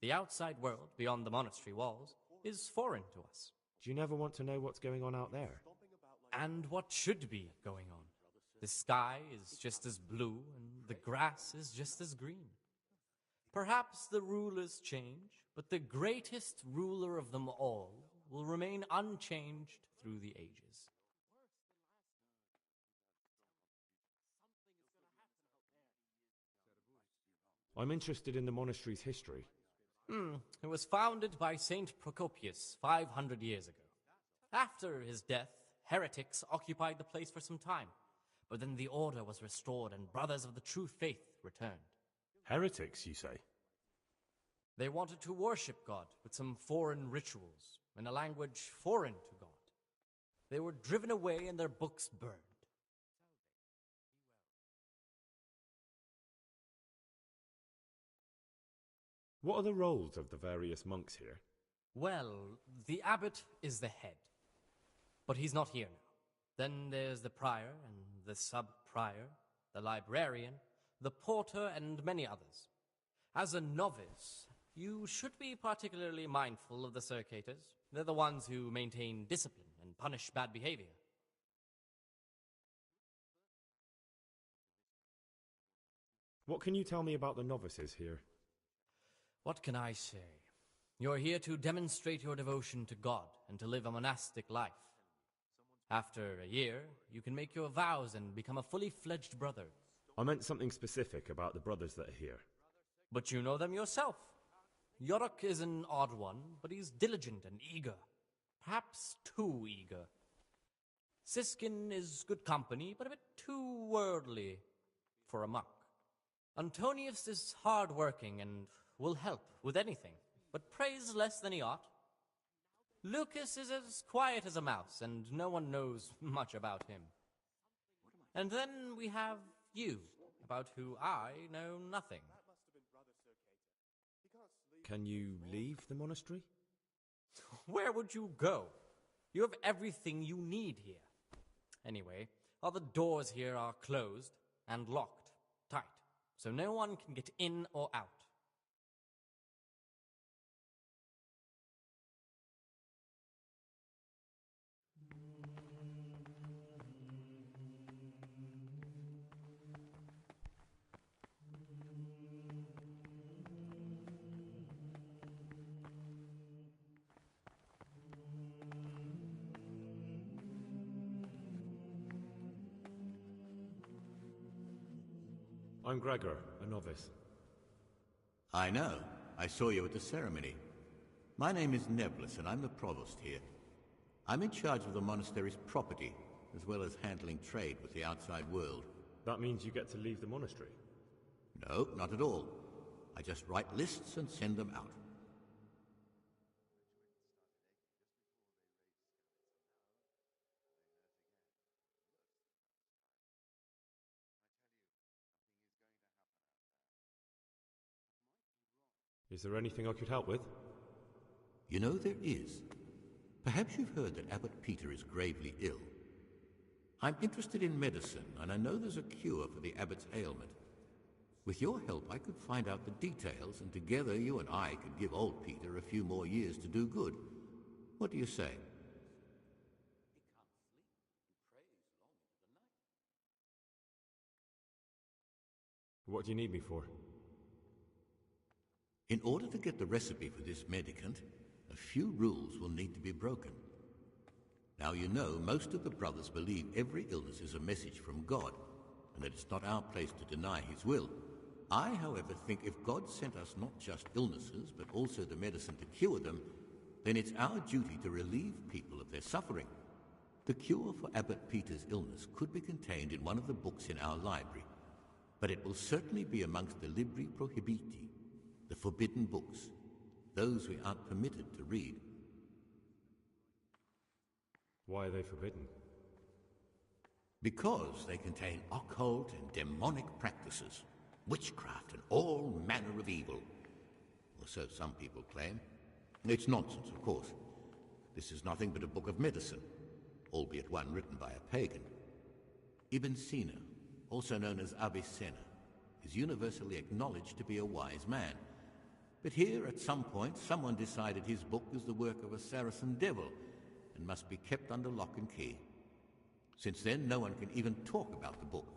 The outside world, beyond the monastery walls, is foreign to us. Do you never want to know what's going on out there? And what should be going on? The sky is just as blue, and the grass is just as green. Perhaps the rulers change, but the greatest ruler of them all will remain unchanged through the ages. I'm interested in the monastery's history. It was founded by Saint Procopius 500 years ago. After his death, heretics occupied the place for some time. But then the order was restored and brothers of the true faith returned. Heretics, you say? They wanted to worship God with some foreign rituals, in a language foreign to God. They were driven away and their books burned. What are the roles of the various monks here? Well, the abbot is the head, but he's not here now. Then there's the prior and the sub-prior, the librarian, the porter, and many others. As a novice, you should be particularly mindful of the circators. They're the ones who maintain discipline and punish bad behavior. What can you tell me about the novices here? What can I say? You're here to demonstrate your devotion to God and to live a monastic life. After a year, you can make your vows and become a fully fledged brother. I meant something specific about the brothers that are here. But you know them yourself. Yorick is an odd one, but he's diligent and eager. Perhaps too eager. Siskin is good company, but a bit too worldly for a monk. Antonius is hard-working and will help with anything, but prays less than he ought. Lucas is as quiet as a mouse, and no one knows much about him. And then we have you, about who I know nothing. Can you leave the monastery? Where would you go? You have everything you need here. Anyway, all the doors here are closed and locked tight, so no one can get in or out. I'm Gregor, a novice. I know. I saw you at the ceremony. My name is Nebulus, and I'm the provost here. I'm in charge of the monastery's property, as well as handling trade with the outside world. That means you get to leave the monastery? No, not at all. I just write lists and send them out. Is there anything I could help with? You know, there is. Perhaps you've heard that Abbot Peter is gravely ill. I'm interested in medicine, and I know there's a cure for the abbot's ailment. With your help, I could find out the details, and together you and I could give old Peter a few more years to do good. What do you say? What do you need me for? In order to get the recipe for this medicament, a few rules will need to be broken. Now, you know, most of the brothers believe every illness is a message from God, and that it's not our place to deny his will. I, however, think if God sent us not just illnesses, but also the medicine to cure them, then it's our duty to relieve people of their suffering. The cure for Abbot Peter's illness could be contained in one of the books in our library, but it will certainly be amongst the Libri Prohibiti, the forbidden books, those we aren't permitted to read. Why are they forbidden? Because they contain occult and demonic practices, witchcraft and all manner of evil. Or so some people claim. It's nonsense, of course. This is nothing but a book of medicine, albeit one written by a pagan. Ibn Sina, also known as Avicenna, is universally acknowledged to be a wise man. But here, at some point, someone decided his book is the work of a Saracen devil and must be kept under lock and key. Since then, no one can even talk about the book.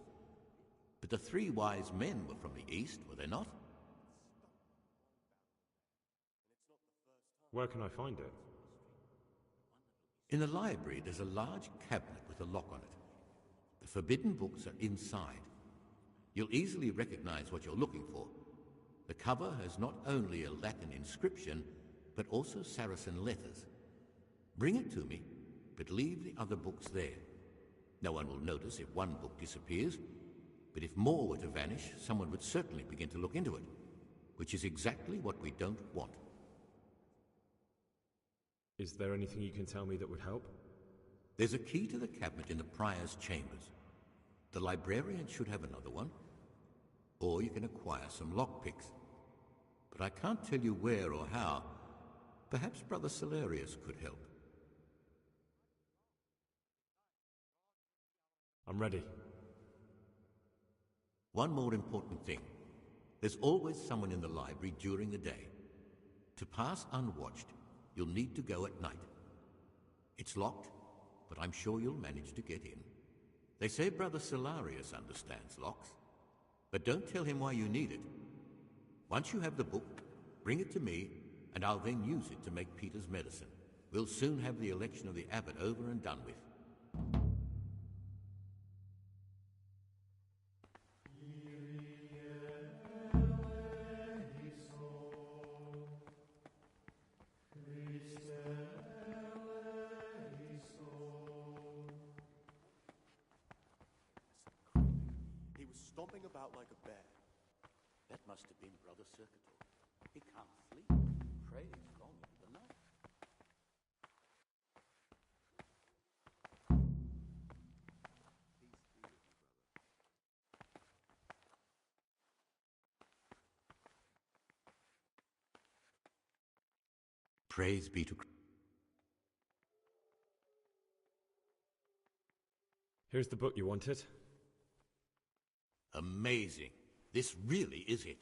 But the three wise men were from the East, were they not? Where can I find it? In the library, there's a large cabinet with a lock on it. The forbidden books are inside. You'll easily recognize what you're looking for. The cover has not only a Latin inscription, but also Saracen letters. Bring it to me, but leave the other books there. No one will notice if one book disappears, but if more were to vanish, someone would certainly begin to look into it, which is exactly what we don't want. Is there anything you can tell me that would help? There's a key to the cabinet in the prior's chambers. The librarian should have another one, or you can acquire some lockpicks. But I can't tell you where or how. Perhaps Brother Celerius could help. I'm ready. One more important thing. There's always someone in the library during the day. To pass unwatched, you'll need to go at night. It's locked, but I'm sure you'll manage to get in. They say Brother Celerius understands locks, but don't tell him why you need it. Once you have the book, bring it to me, and I'll then use it to make Peter's medicine. We'll soon have the election of the abbot over and done with. He was stomping about like a bear. That must have been Brother Circator. He can't sleep. Prays long into the night. Praise be to Christ. Here's the book you wanted. Amazing. This really is it.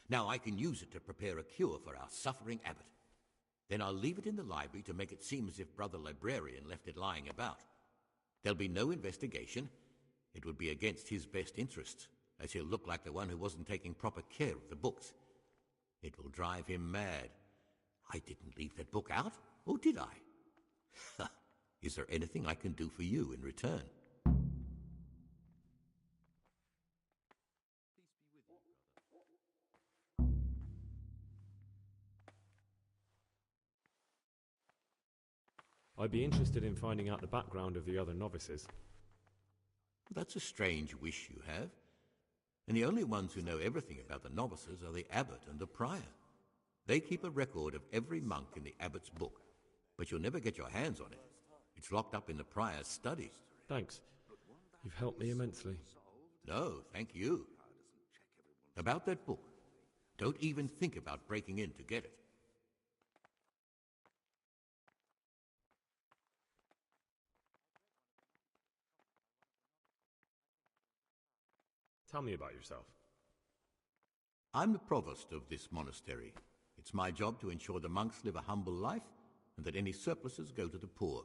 Now I can use it to prepare a cure for our suffering abbot. Then I'll leave it in the library to make it seem as if Brother Librarian left it lying about. There'll be no investigation. It would be against his best interests, as he'll look like the one who wasn't taking proper care of the books. It will drive him mad. I didn't leave that book out, or did I? Is there anything I can do for you in return? I'd be interested in finding out the background of the other novices. That's a strange wish you have. And the only ones who know everything about the novices are the abbot and the prior. They keep a record of every monk in the abbot's book, but you'll never get your hands on it. It's locked up in the prior's study. Thanks. You've helped me immensely. No, thank you. About that book, don't even think about breaking in to get it. Tell me about yourself. I'm the provost of this monastery. It's my job to ensure the monks live a humble life and that any surpluses go to the poor.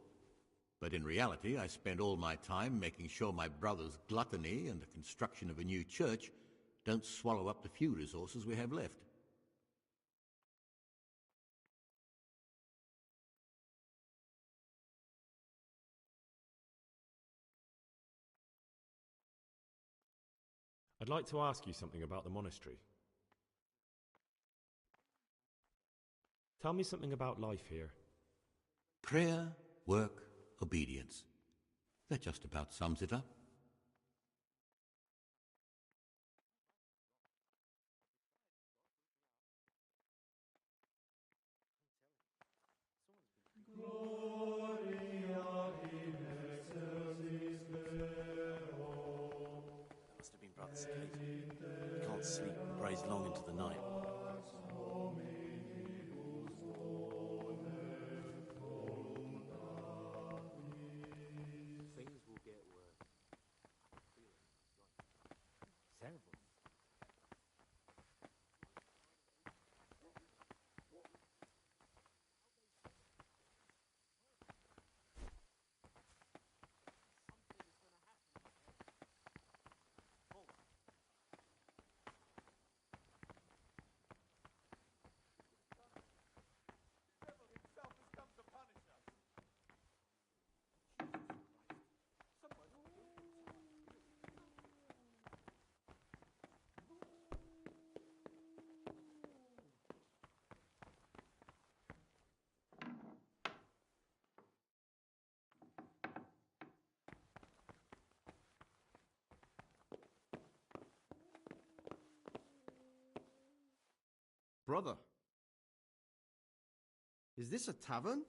But in reality, I spend all my time making sure my brother's gluttony and the construction of a new church don't swallow up the few resources we have left. I'd like to ask you something about the monastery. Tell me something about life here. Prayer, work, obedience. That just about sums it up. Must have been Brother Skate. He can't sleep and prays long into the night. Things will get worse. I feel it. Terrible. Brother, is this a tavern?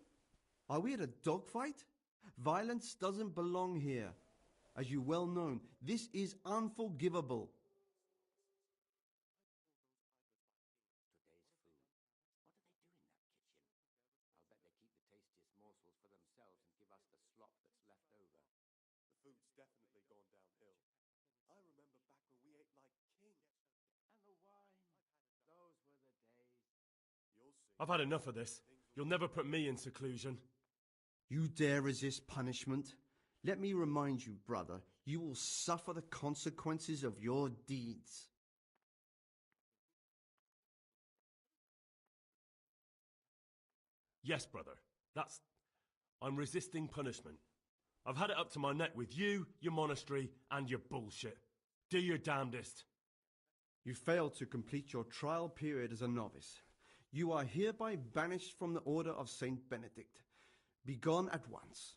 Are we at a dogfight? Violence doesn't belong here. As you well know, this is unforgivable. I'll bet they keep the tastiest morsels for themselves and give us the slop that's left over. The food's definitely gone downhill. I remember back when we ate like kings. And the wine. Those were the days. You'll see. I've had enough of this. You'll never put me in seclusion. You dare resist punishment? Let me remind you, brother, you will suffer the consequences of your deeds. Yes, brother. I'm resisting punishment. I've had it up to my neck with you, your monastery, and your bullshit. Do your damnedest. You failed to complete your trial period as a novice. You are hereby banished from the Order of Saint Benedict. Begone at once.